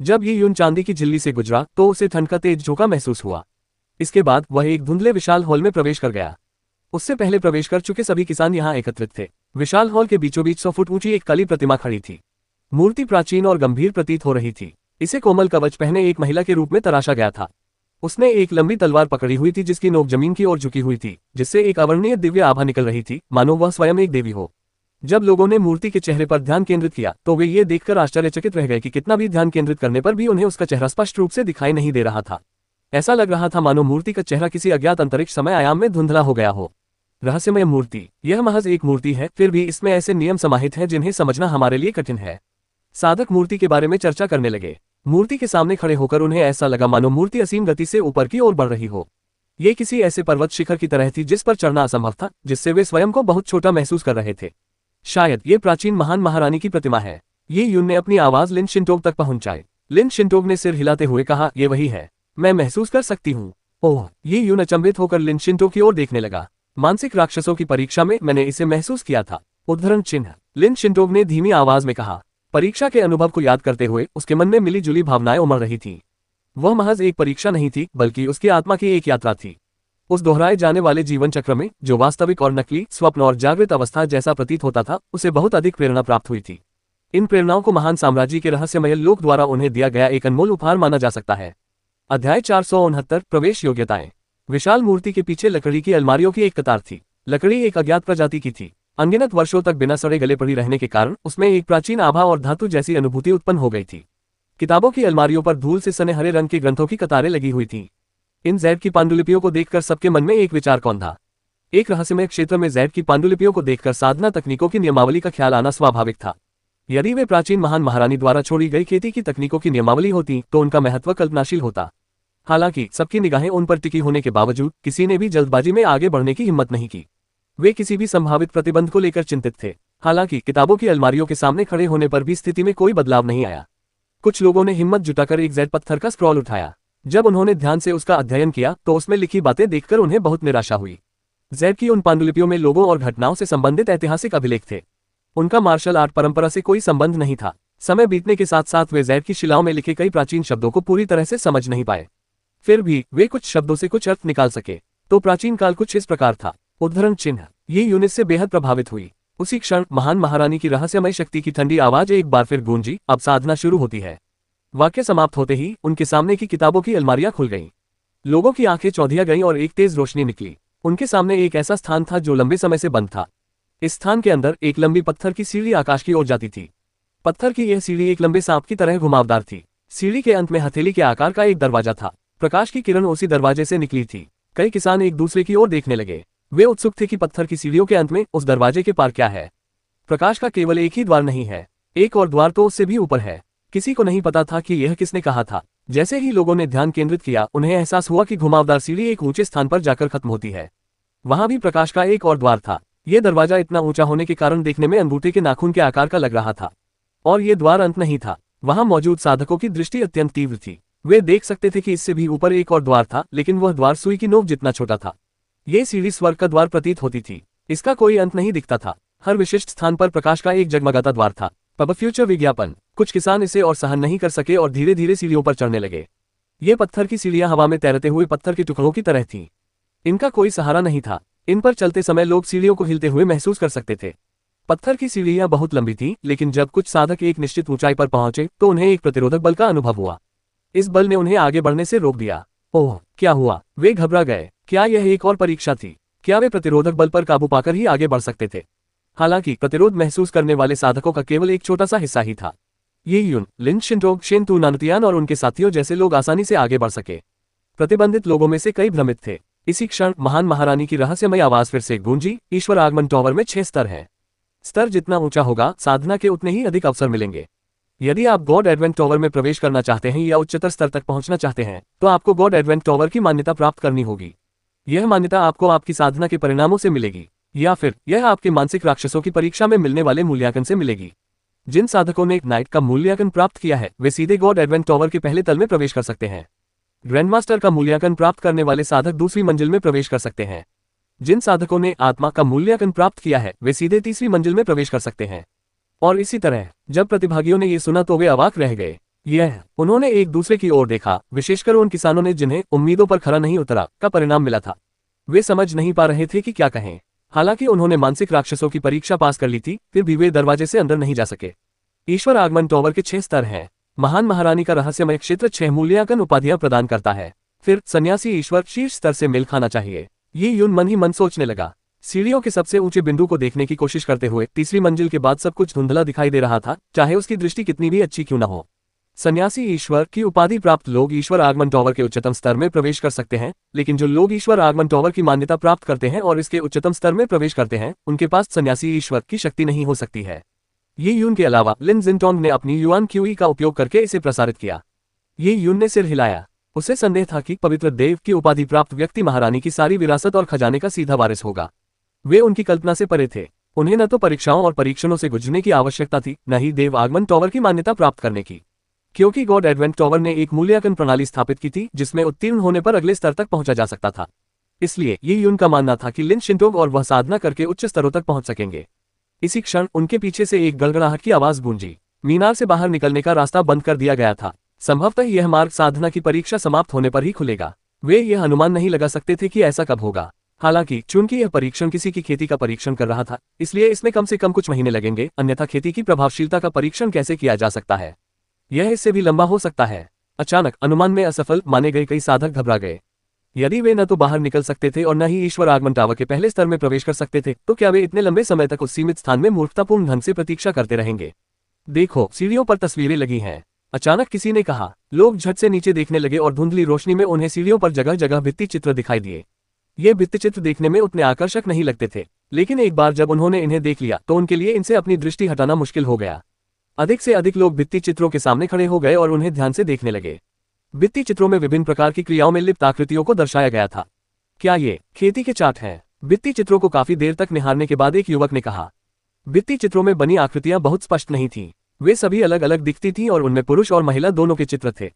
जब ये यून चांदी की झिल्ली से गुजरा तो उसे ठंड का तेज झोंका महसूस हुआ। इसके बाद वह एक धुंधले विशाल हॉल में प्रवेश कर गया। उससे पहले प्रवेश कर चुके सभी किसान यहाँ एकत्रित थे। विशाल हॉल के बीचों बीच 100 फुट ऊंची एक काली प्रतिमा खड़ी थी। मूर्ति प्राचीन और गंभीर प्रतीत हो रही थी। इसे कोमल कवच पहने एक महिला के रूप में तराशा गया था। उसने एक लंबी तलवार पकड़ी हुई थी जिसकी नोक जमीन की ओर झुकी हुई थी, जिससे एक अवर्णनीय दिव्य आभा निकल रही थी, मानो वह स्वयं एक देवी हो। जब लोगों ने मूर्ति के चेहरे पर ध्यान केंद्रित किया तो वे ये देखकर आश्चर्यचकित रह गए कि कितना भी ध्यान केंद्रित करने पर भी उन्हें उसका चेहरा स्पष्ट रूप से दिखाई नहीं दे रहा था। ऐसा लग रहा था मानो मूर्ति का चेहरा किसी अज्ञात अंतरिक्ष समय आयाम में धुंधला हो गया हो। रहस्यमय मूर्ति। यह महज एक मूर्ति है, फिर भी इसमें ऐसे नियम समाहित हैं जिन्हें समझना हमारे लिए कठिन है। साधक मूर्ति के बारे में चर्चा करने लगे। मूर्ति के सामने खड़े होकर उन्हें ऐसा लगा मानो मूर्ति असीम गति से ऊपर की ओर बढ़ रही हो। ये किसी ऐसे पर्वत शिखर की तरह थी जिस पर चढ़ना असंभव था, जिससे वे स्वयं को बहुत छोटा महसूस कर रहे थे। शायद ये प्राचीन महान महारानी की प्रतिमा है। ये यून ने अपनी आवाज लिन शिंटोग तक पहुंचाई। लिन शिंटोग ने सिर हिलाते हुए कहा, ये वही है, मैं महसूस कर सकती हूँ। ओह! ये यून अचंभित होकर लिन शिंटोग की ओर देखने लगा। मानसिक राक्षसों की परीक्षा में मैंने इसे महसूस किया था। उद्धरण चिन्ह। लिन शिंटोग ने धीमी आवाज में कहा। परीक्षा के अनुभव को याद करते हुए उसके मन में मिली जुली भावनाएं उमड़ रही थीं। वह महज एक परीक्षा नहीं थी, बल्कि उसकी आत्मा की एक यात्रा थी। उस दोहराए जाने वाले जीवन चक्र में, जो वास्तविक और नकली, स्वप्न और जागृत अवस्था जैसा प्रतीत होता था, उसे बहुत अधिक प्रेरणा प्राप्त हुई थी। इन प्रेरणाओं को महान साम्राज्य के रहस्यमय लोक द्वारा उन्हें दिया गया एक अनमोल उपहार माना जा सकता है। अध्याय 469 प्रवेश योग्यताएं। विशाल मूर्ति के पीछे लकड़ी की अलमारियों की एक कतार थी। लकड़ी एक अज्ञात प्रजाति की थी। अनगिनत वर्षों तक बिना सड़े गले पड़ी रहने के कारण उसमें एक प्राचीन आभा और धातु जैसी अनुभूति उत्पन्न हो गई थी। किताबों की अलमारियों पर धूल से सने हरे रंग के ग्रंथों की कतारें लगी हुई थीं। इन जैद की पांडुलिपियों को देखकर सबके मन में एक विचार कौंधा। एक रहस्यमय क्षेत्र में जैद की पांडुलिपियों को देखकर साधना तकनीकों की नियमावली का ख्याल आना स्वाभाविक था। यदि वे प्राचीन महान महारानी द्वारा छोड़ी गई खेती की तकनीकों की नियमावली होती तो उनका महत्व कल्पनाशील होता। हालांकि सबकी निगाहें उन पर टिकी होने के बावजूद किसी ने भी जल्दबाजी में आगे बढ़ने की हिम्मत नहीं की। वे किसी भी संभावित प्रतिबंध को लेकर चिंतित थे। हालांकि किताबों की अलमारियों के सामने खड़े होने पर भी स्थिति में कोई बदलाव नहीं आया। कुछ लोगों ने हिम्मत जुटाकर एक जैद पत्थर का स्क्रॉल उठाया। जब उन्होंने ध्यान से उसका अध्ययन किया तो उसमें लिखी बातें देखकर उन्हें बहुत निराशा हुई। जैद की उन पांडुलिपियों में लोगों और घटनाओं से संबंधित ऐतिहासिक अभिलेख थे। उनका मार्शल आर्ट परंपरा से कोई संबंध नहीं था। समय बीतने के साथ साथ वे जैद की शिलाओं में लिखे कई प्राचीन शब्दों को पूरी तरह से समझ नहीं पाए। फिर भी वे कुछ शब्दों से कुछ अर्थ निकाल सके। तो प्राचीन काल कुछ इस प्रकार था। उद्धरण चिन्ह। ये यूनिस से बेहद प्रभावित हुई। उसी क्षण महान महारानी की रहस्यमय शक्ति की ठंडी आवाज एक बार फिर गूंजी, अब साधना शुरू होती है। वाक्य समाप्त होते ही उनके सामने की किताबों की अलमारियां खुल गईं। लोगों की आंखें चौंधिया गईं और एक तेज रोशनी निकली। उनके सामने एक ऐसा स्थान था जो लंबे समय से बंद था। इस स्थान के अंदर एक लंबी पत्थर की सीढ़ी आकाश की ओर जाती थी। पत्थर की यह सीढ़ी एक लंबे सांप की तरह घुमावदार थी। सीढ़ी के अंत में हथेली के आकार का एक दरवाजा था। प्रकाश की किरण उसी दरवाजे से निकली थी। कई किसान एक दूसरे की ओर देखने लगे। वे उत्सुक थे कि पत्थर की सीढ़ियों के अंत में उस दरवाजे के पार क्या है। प्रकाश का केवल एक ही द्वार नहीं है, एक और द्वार तो उससे भी ऊपर है। किसी को नहीं पता था कि यह किसने कहा था। जैसे ही लोगों ने ध्यान केंद्रित किया, उन्हें एहसास हुआ कि घुमावदार सीढ़ी एक ऊंचे स्थान पर जाकर खत्म होती है। वहां भी प्रकाश का एक और द्वार था। यह दरवाजा इतना ऊंचा होने के कारण देखने में अंगूठे के नाखून के आकार का लग रहा था। और यह द्वार अंत नहीं था। वहां मौजूद साधकों की दृष्टि अत्यंत तीव्र थी। वे देख सकते थे कि इससे भी ऊपर एक और द्वार था, लेकिन वह द्वार सुई की नोक जितना छोटा था। यह सीढ़ी स्वर्ग का द्वार प्रतीत होती थी। इसका कोई अंत नहीं दिखता था। हर विशिष्ट स्थान पर प्रकाश का एक जगमगाता द्वार था। अब फ्यूचर विज्ञापन। कुछ किसान इसे और सहन नहीं कर सके और धीरे धीरे सीढ़ियों पर चढ़ने लगे। ये पत्थर की सीढ़ियां हवा में तैरते हुए पत्थर के टुकड़ों की तरह थीं। इनका कोई सहारा नहीं था। इन पर चलते समय लोग सीढ़ियों को हिलते हुए महसूस कर सकते थे। पत्थर की सीढ़ियां बहुत लंबी थीं, लेकिन जब कुछ साधक एक निश्चित ऊंचाई पर पहुंचे तो उन्हें एक प्रतिरोधक बल का अनुभव हुआ। इस बल ने उन्हें आगे बढ़ने से रोक दिया। ओह, क्या हुआ? वे घबरा गए। क्या यह एक और परीक्षा थी? क्या वे प्रतिरोधक बल पर काबू पाकर ही आगे बढ़ सकते थे? हालांकि प्रतिरोध महसूस करने वाले साधकों का केवल एक छोटा सा हिस्सा ही था। ये यून, लिन शिनटोग, शेन तू नानुतियान और उनके साथियों जैसे लोग आसानी से आगे बढ़ सके। प्रतिबंधित लोगों में से कई भ्रमित थे। इसी क्षण महान महारानी की रहस्यमय आवाज फिर से गूंजी, ईश्वर आगमन टॉवर में 6 स्तर हैं। स्तर जितना ऊंचा होगा, साधना के उतने ही अधिक अवसर मिलेंगे। यदि आप गॉड एडवेंट टॉवर में प्रवेश करना चाहते हैं या उच्चतर स्तर तक पहुंचना चाहते हैं, तो आपको गॉड एडवेंट टॉवर की मान्यता प्राप्त करनी होगी। यह मान्यता आपको आपकी साधना के परिणामों से मिलेगी, या फिर यह आपके मानसिक राक्षसों की परीक्षा में मिलने वाले मूल्यांकन से मिलेगी। जिन साधकों ने नाइट का मूल्यांकन प्राप्त किया है, वे सीधे गॉड एडवेंट टॉवर के पहले तल में प्रवेश कर सकते हैं। ग्रैंडमास्टर का मूल्यांकन प्राप्त करने वाले साधक दूसरी मंजिल में प्रवेश कर सकते हैं। जिन साधकों ने आत्मा का मूल्यांकन प्राप्त किया है, वे सीधे तीसरी मंजिल में प्रवेश कर सकते हैं। और इसी तरह जब प्रतिभागियों ने ये सुना तो वे अवाक रह गए। उन्होंने एक दूसरे की ओर देखा, विशेषकर उन किसानों ने जिन्हें उम्मीदों पर खरा नहीं उतरा का परिणाम मिला था। वे समझ नहीं पा रहे थे कि क्या कहें। हालांकि उन्होंने मानसिक राक्षसों की परीक्षा पास कर ली थी, फिर भी वे दरवाजे से अंदर नहीं जा सके। ईश्वर आगमन टॉवर के 6 स्तर हैं। महान महारानी का रहस्यमय क्षेत्र 6 मूल्यांकन उपाधियां प्रदान करता है। फिर सन्यासी ईश्वर शीर्ष स्तर से मेल खाना चाहिए। ये यून मन ही मन सोचने लगा। सीढ़ियों के सबसे ऊंचे बिंदु को देखने की कोशिश करते हुए तीसरी मंजिल के बाद सब कुछ धुंधला दिखाई दे रहा था, चाहे उसकी दृष्टि कितनी भी अच्छी क्यों न हो। सन्यासी ईश्वर की उपाधि प्राप्त लोग ईश्वर आगमन टॉवर के उच्चतम स्तर में प्रवेश कर सकते हैं, लेकिन जो लोग ईश्वर आगमन टॉवर की मान्यता प्राप्त करते हैं और इसके उच्चतम स्तर में प्रवेश करते हैं, उनके पास सन्यासी ईश्वर की शक्ति नहीं हो सकती है। ये यून के अलावा लिन जिनटोंग ने अपनी युआन क्यूई का उपयोग करके इसे प्रसारित किया। ये यून ने सिर हिलाया। उसे संदेह था कि पवित्र देव की उपाधि प्राप्त व्यक्ति महारानी की सारी विरासत और खजाने का सीधा वारिस होगा। वे उनकी कल्पना से परे थे। उन्हें न तो परीक्षाओं और परीक्षणों से गुजरने की आवश्यकता थी, न ही देव आगमन टॉवर की मान्यता प्राप्त करने की, क्योंकि गॉड एडवेंट टॉवर ने एक मूल्यांकन प्रणाली स्थापित की थी जिसमें उत्तीर्ण होने पर अगले स्तर तक पहुंचा जा सकता था। इसलिए ये यून का मानना था कि लिन शिनटोग और वह साधना करके उच्च स्तरों तक पहुंच सकेंगे। इसी क्षण उनके पीछे से एक गड़गड़ाहट की आवाज गूंजी। मीनार से बाहर निकलने का रास्ता बंद कर दिया गया था। संभवतः यह मार्ग साधना की परीक्षा समाप्त होने पर ही खुलेगा। वे यह अनुमान नहीं लगा सकते थे कि ऐसा कब होगा। हालांकि चूंकि यह परीक्षण किसी की खेती का परीक्षण कर रहा था, इसलिए इसमें कम से कम कुछ महीने लगेंगे, अन्यथा खेती की प्रभावशीलता का परीक्षण कैसे किया जा सकता है? यह इससे भी लंबा हो सकता है। अचानक अनुमान में असफल माने गए कई साधक घबरा गए। यदि वे न तो बाहर निकल सकते थे और न ही ईश्वर आगमन टावर के पहले स्तर में प्रवेश कर सकते थे, तो क्या वे इतने लंबे समय तक उस सीमित स्थान में मूर्खतापूर्ण ढंग से प्रतीक्षा करते रहेंगे? देखो, सीढ़ियों पर तस्वीरें लगी हैं। अचानक किसी ने कहा। लोग झट से नीचे देखने लगे और धुंधली रोशनी में उन्हें सीढ़ियों पर जगह जगह भित्ति चित्र दिखाई दिए। ये भित्ति चित्र देखने में उतने आकर्षक नहीं लगते थे, लेकिन एक बार जब उन्होंने इन्हें देख लिया तो उनके लिए इनसे अपनी दृष्टि हटाना मुश्किल हो गया। अधिक से अधिक लोग भित्ति चित्रों के सामने खड़े हो गए और उन्हें ध्यान से देखने लगे। भित्ति चित्रों में विभिन्न प्रकार की क्रियाओं में लिप्त आकृतियों को दर्शाया गया था। क्या ये खेती के चार्ट हैं? भित्ति चित्रों को काफी देर तक निहारने के बाद एक युवक ने कहा। भित्ति चित्रों में बनी आकृतियां बहुत स्पष्ट नहीं थीं। वे सभी अलग अलग दिखती थीं और उनमें पुरुष और महिला दोनों के चित्र थे।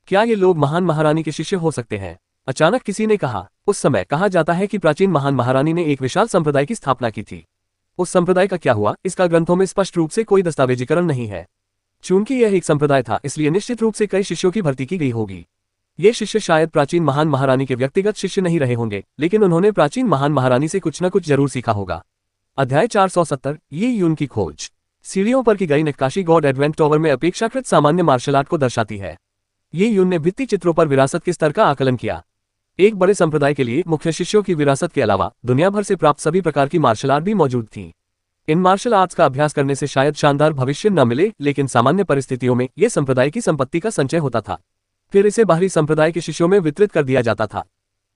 क्या ये लोग महान महारानी के शिष्य हो सकते हैं? अचानक किसी ने कहा। उस समय कहा जाता है कि प्राचीन महान महारानी ने एक विशाल संप्रदाय की स्थापना की थी। उस संप्रदाय का क्या हुआ, इसका ग्रंथों में स्पष्ट रूप से कोई दस्तावेजीकरण नहीं है। चूंकि यह एक संप्रदाय था, इसलिए निश्चित रूप से कई शिष्यों की भर्ती की गई होगी। ये शिष्य शायद प्राचीन महान महारानी के व्यक्तिगत शिष्य नहीं रहे होंगे, लेकिन उन्होंने प्राचीन महान महारानी से कुछ न कुछ जरूर सीखा होगा। अध्याय 470 यी यून की खोज। सीढ़ियों पर की गई नक्काशी गॉड एडवेंट टॉवर में अपेक्षाकृत सामान्य मार्शल आर्ट को दर्शाती है। यी यून ने भित्ति चित्रों पर विरासत के स्तर का आकलन किया। एक बड़े संप्रदाय के लिए मुख्य शिष्यों की विरासत के अलावा दुनिया भर से प्राप्त सभी प्रकार की मार्शल आर्ट भी मौजूद थी। इन मार्शल आर्ट्स का अभ्यास करने से शायद शानदार भविष्य न मिले, लेकिन सामान्य परिस्थितियों में यह संप्रदाय की संपत्ति का संचय होता था। फिर इसे बाहरी संप्रदाय के शिष्यों में वितरित कर दिया जाता था।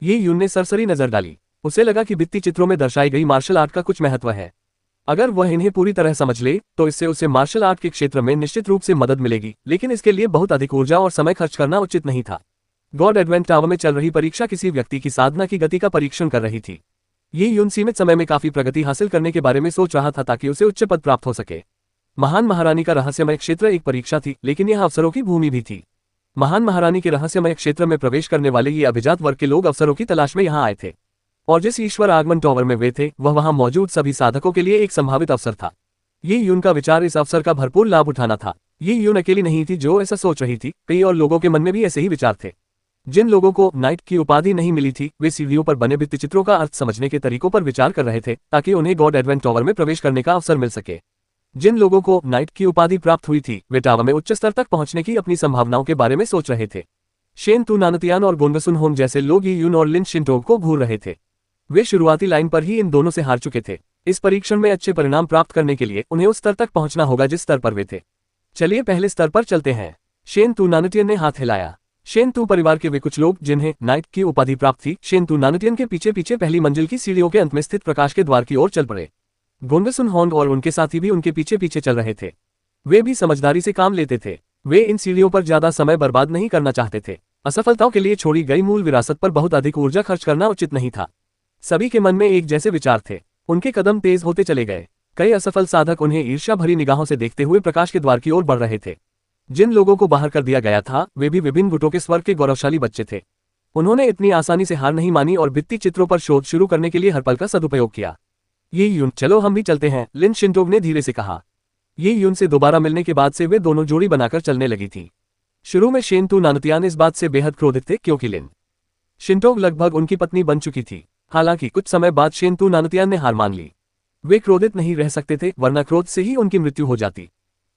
यी यून ने सरसरी नजर डाली। उसे लगा कि भित्ति चित्रों में दर्शाई गई मार्शल आर्ट का कुछ महत्व है। अगर वह इन्हें पूरी तरह समझ ले तो इससे उसे मार्शल आर्ट के क्षेत्र में निश्चित रूप से मदद मिलेगी, लेकिन इसके लिए बहुत अधिक ऊर्जा और समय खर्च करना उचित नहीं था। गॉड एडवेंट टावर में चल रही परीक्षा किसी व्यक्ति की साधना की गति का परीक्षण कर रही थी। यी यून सीमित समय में काफी प्रगति हासिल करने के बारे में सोच रहा था ताकि उसे उच्च पद प्राप्त हो सके। महान महारानी का रहस्यमय क्षेत्र एक परीक्षा थी, लेकिन यह अवसरों की भूमि भी थी। महान महारानी के रहस्यमय क्षेत्र में प्रवेश करने वाले ये अभिजात वर्ग के लोग अवसरों की तलाश में यहाँ आए थे, और जिस ईश्वर आगमन टावर में वे थे वह वहां मौजूद सभी साधकों के लिए एक संभावित अवसर था। यी यून का विचार इस अवसर का भरपूर लाभ उठाना था। यी यून अकेली नहीं थी जो ऐसा सोच रही थी, कई और लोगों के मन में भी ऐसे ही विचार थे। जिन लोगों को नाइट की उपाधि नहीं मिली थी वे सीढ़ियों पर बने भित्तिचित्रों का अर्थ समझने के तरीकों पर विचार कर रहे थे ताकि उन्हें गॉड एडवेंट टावर में प्रवेश करने का अवसर मिल सके। जिन लोगों को नाइट की उपाधि प्राप्त हुई थी वे टावर में उच्च स्तर तक पहुंचने की अपनी संभावनाओं के बारे में सोच रहे थे। शेन तू नानतियान और गोंगसुन होन जैसे लोग यी यून और लिन शिंटोग को घूर रहे थे। वे शुरुआती लाइन पर ही इन दोनों से हार चुके थे। इस परीक्षण में अच्छे परिणाम प्राप्त करने के लिए उन्हें उस स्तर तक पहुंचना होगा जिस स्तर पर वे थे। चलिए पहले स्तर पर चलते हैं। शेन तू नानतियन ने हाथ हिलाया। शेन तू परिवार के वे कुछ लोग जिन्हें नाइट की उपाधि प्राप्त थी शेन तू नानतियन के पीछे पीछे पहली मंजिल की सीढ़ियों के अंत में स्थित प्रकाश के द्वार की ओर चल पड़े। गोंगसुन होंड और उनके साथी भी उनके पीछे पीछे चल रहे थे। वे भी समझदारी से काम लेते थे। वे इन सीढ़ियों पर ज्यादा समय बर्बाद नहीं करना चाहते थे। असफलताओं के लिए छोड़ी गई मूल विरासत पर बहुत अधिक ऊर्जा खर्च करना उचित नहीं था। सभी के मन में एक जैसे विचार थे। उनके कदम तेज होते चले गए। कई असफल साधक उन्हें ईर्ष्या भरी निगाहों से देखते हुए प्रकाश के द्वार की ओर बढ़ रहे थे। जिन लोगों को बाहर कर दिया गया था वे भी विभिन्न गुटों के स्वर्ग के गौरवशाली बच्चे थे। उन्होंने इतनी आसानी से हार नहीं मानी और भित्ति चित्रों पर शोध शुरू करने के लिए हर पल का सदुपयोग किया। यी यून, चलो हम भी चलते हैं, लिन शिंटोग ने धीरे से कहा। यी यून से दोबारा मिलने के बाद से वे दोनों जोड़ी बनाकर चलने लगी थी। शुरू में शेन तू नानतियान इस बात से बेहद क्रोधित थे क्योंकि लिन शिंटोग लगभग उनकी पत्नी बन चुकी थी। हालांकि कुछ समय बाद शेन तू नानतियान ने हार मान ली। वे क्रोधित नहीं रह सकते थे, वरना क्रोध से ही उनकी मृत्यु हो जाती।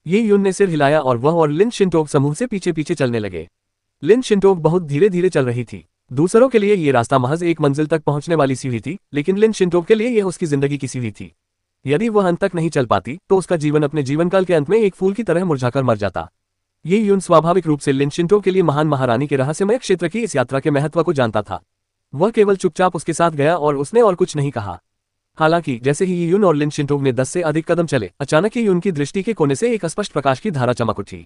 यी यून ने सिर हिलाया और वह और लिन शिंटोग समूह से पीछे पीछे चलने लगे। लिन शिंटोग बहुत धीरे धीरे चल रही थी। दूसरों के लिए ये रास्ता महज एक मंजिल तक पहुंचने वाली सीढ़ी थी, लेकिन लिन शिंटोग के लिए यह उसकी जिंदगी की सीढ़ी थी। यदि वह अंत तक नहीं चल पाती तो उसका जीवन अपने जीवनकाल के अंत में एक फूल की तरह मुरझाकर मर जाता। यी यून स्वाभाविक रूप से लिन शिंटोग के लिए महान महारानी के रहस्यमय क्षेत्र की इस यात्रा के महत्व को जानता था। वह केवल चुपचाप उसके साथ गया और उसने और कुछ नहीं कहा। हालांकि जैसे ही यी यून और लिन शिंटोग ने 10 से अधिक कदम चले, अचानक यी यून की दृष्टि के कोने से एक स्पष्ट प्रकाश की धारा चमक उठी।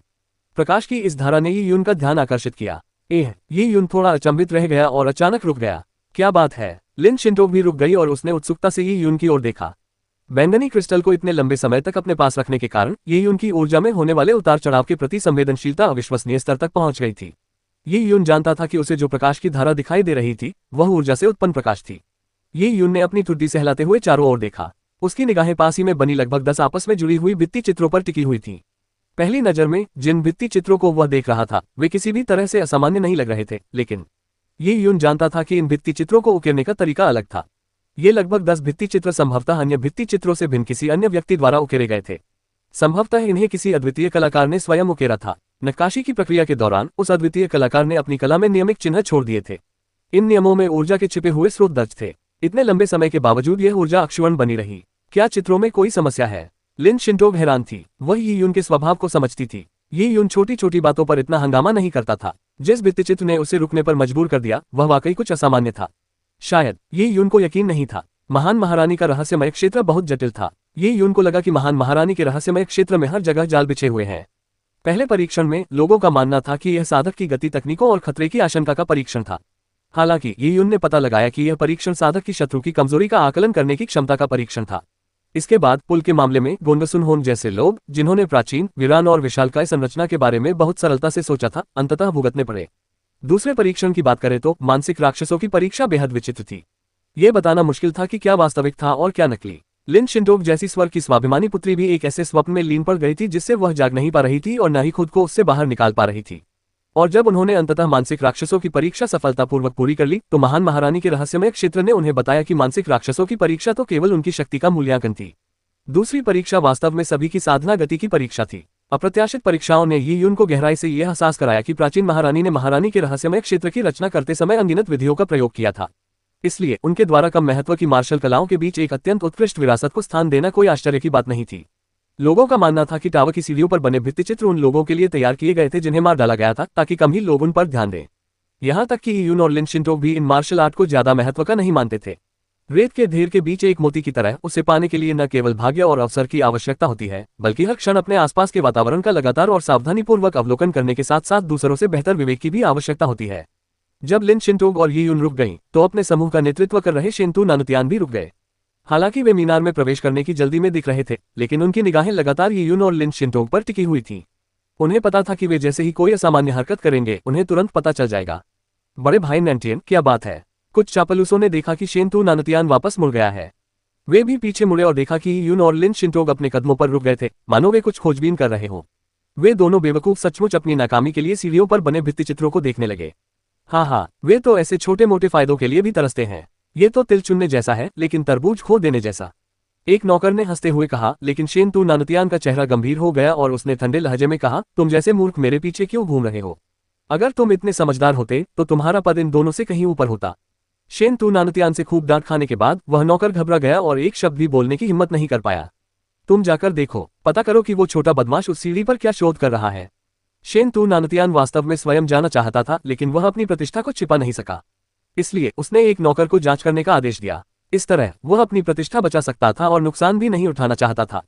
प्रकाश की इस धारा ने यी यून का ध्यान आकर्षित किया। यी यून थोड़ा अचंभित रह गया और अचानक रुक गया। क्या बात है? लिन शिंटोग भी रुक गई और उसने उत्सुकता से यी यून की ओर देखा। बैंगनी क्रिस्टल को इतने लंबे समय तक अपने पास रखने के कारण यी यून की ऊर्जा में होने वाले उतार चढ़ाव के प्रति संवेदनशीलता अविश्वसनीय स्तर तक पहुंच गई थी। यी यून जानता था कि उसे जो प्रकाश की धारा दिखाई दे रही थी वह ऊर्जा से उत्पन्न प्रकाश थी। यी यून ने अपनी ठुड्डी सहलाते हुए चारों ओर देखा। उसकी निगाहें पास ही में बनी लगभग 10 आपस में जुड़ी हुई भित्ति चित्रों पर टिकी हुई थीं। पहली नजर में जिन भित्ति चित्रों को वह देख रहा था वे किसी भी तरह से असामान्य नहीं लग रहे थे, लेकिन यी यून जानता था कि इन भित्ति चित्रों को उकेरने का तरीका अलग था। ये लगभग 10 भित्ति चित्र संभवतः अन्य भित्ति चित्रों से भिन्न किसी अन्य व्यक्ति द्वारा उकेरे गए थे। संभवतः इन्हें किसी अद्वितीय कलाकार ने स्वयं उकेरा था। नक्काशी की प्रक्रिया के दौरान उस अद्वितीय कलाकार ने अपनी कला में नियमित चिन्ह छोड़ दिए थे। इन नियमों में ऊर्जा के छिपे हुए स्रोत दर्ज थे। इतने लंबे समय के बावजूद यह ऊर्जा अक्षुण्ण बनी रही। क्या चित्रों में कोई समस्या है? लिन शिंटोग हैरान थी। वह यी यून के स्वभाव को समझती थी। यी यून छोटी छोटी बातों पर इतना हंगामा नहीं करता था। जिस भित्तिचित्र ने उसे रुकने पर मजबूर कर दिया वह वाकई कुछ असामान्य था। शायद यी यून को यकीन नहीं था। महान महारानी का रहस्यमय क्षेत्र बहुत जटिल था। यी यून को लगा कि महान महारानी के रहस्यमय क्षेत्र में हर जगह जाल बिछे हुए हैं। पहले परीक्षण में लोगों का मानना था कि यह साधक की गति तकनीकों और खतरे की आशंका का परीक्षण था। हालांकि यी यून ने पता लगाया कि यह परीक्षण साधक की शत्रु की कमजोरी का आकलन करने की क्षमता का परीक्षण था। इसके बाद पुल के मामले में गोंगसुन होन जैसे लोग जिन्होंने प्राचीन, वीरान और विशालकाय संरचना के बारे में बहुत सरलता से सोचा था, अंततः भुगतने पड़े। दूसरे परीक्षण की बात करें तो मानसिक राक्षसों की परीक्षा बेहद विचित्र थी। ये बताना मुश्किल था कि क्या वास्तविक था और क्या नकली। लिन शिंटोग जैसी स्वर्ग की स्वाभिमानी पुत्री भी एक ऐसे स्वप्न में लीन पड़ गई थी जिससे वह जाग नहीं पा रही थी और न ही खुद को उससे बाहर निकाल पा रही थी। और जब उन्होंने अंततः मानसिक राक्षसों की परीक्षा सफलतापूर्वक पूरी कर ली तो महान महारानी के रहस्यमय क्षेत्र ने उन्हें बताया कि मानसिक राक्षसों की परीक्षा तो केवल उनकी शक्ति का मूल्यांकन थी। दूसरी परीक्षा वास्तव में सभी की साधना गति की परीक्षा थी। अप्रत्याशित परीक्षाओं ने यी यून को गहराई से यह एहसास कराया कि प्राचीन महारानी ने महारानी के रहस्यमय क्षेत्र की रचना करते समय अनगिनत विधियों का प्रयोग किया था। इसलिए उनके द्वारा कम महत्व की मार्शल कलाओं के बीच एक अत्यंत उत्कृष्ट विरासत को स्थान देना कोई आश्चर्य की बात नहीं थी। लोगों का मानना था कि टावर की सीढ़ियों पर बने भित्तिचित्र उन लोगों के लिए तैयार किए गए थे जिन्हें मार डाला गया था ताकि कम ही लोग उन पर ध्यान दें। यहाँ तक कि यी यून और लिन शिंटोग भी इन मार्शल आर्ट को ज्यादा महत्व का नहीं मानते थे। रेत के ढेर के बीच एक मोती की तरह उसे पाने के लिए न केवल भाग्य और अवसर की आवश्यकता होती है, बल्कि हर क्षण अपने आसपास के वातावरण का लगातार और सावधानीपूर्वक अवलोकन करने के साथ साथ दूसरों से बेहतर विवेक की भी आवश्यकता होती है। जब लिन शिंटोग और यी यून रुक गईं, तो अपने समूह का नेतृत्व कर रहे शेन तू नानुतियान भी रुक गए। हालांकि वे मीनार में प्रवेश करने की जल्दी में दिख रहे थे, लेकिन उनकी निगाहें लगातार यी यून और लिन शिंटोग पर टिकी हुई थीं। उन्हें पता था कि वे जैसे ही कोई असामान्य हरकत करेंगे उन्हें तुरंत पता चल जाएगा। बड़े भाई नैंटियन, क्या बात है? कुछ चापलूसों ने देखा कि शेन तू नानुतियान वापस मुड़ गया है। वे भी पीछे मुड़े और देखा कि यी यून और लिन शिंटोग अपने कदमों पर रुक गए थे, मानो वे कुछ खोजबीन कर रहे हों। वे दोनों बेवकूफ सचमुच अपनी नाकामी के लिए सीढ़ियों पर बने भित्तिचित्रों को देखने लगे। हाँ, वे तो ऐसे छोटे मोटे फायदों के लिए भी तरसते हैं। ये तो तिल चुनने जैसा है, लेकिन तरबूज खो देने जैसा। एक नौकर ने हंसते हुए कहा, लेकिन शेन तू नानुतियान का चेहरा गंभीर हो गया और उसने ठंडे लहजे में कहा, तुम जैसे मूर्ख मेरे पीछे क्यों घूम रहे हो? अगर तुम इतने समझदार होते तो तुम्हारा पद इन दोनों से कहीं ऊपर होता। शेन तू नानुतियान से खूब डांट खाने के बाद वह नौकर घबरा गया और एक शब्द भी बोलने की हिम्मत नहीं कर पाया। तुम जाकर देखो, पता करो कि वो छोटा बदमाश उस सीढ़ी पर क्या शोध कर रहा है। शेन तू नानुतियान वास्तव में स्वयं जाना चाहता था, लेकिन वह अपनी प्रतिष्ठा को छिपा नहीं सका। इसलिए उसने एक नौकर को जांच करने का आदेश दिया। इस तरह वह अपनी प्रतिष्ठा बचा सकता था और नुकसान भी नहीं उठाना चाहता था।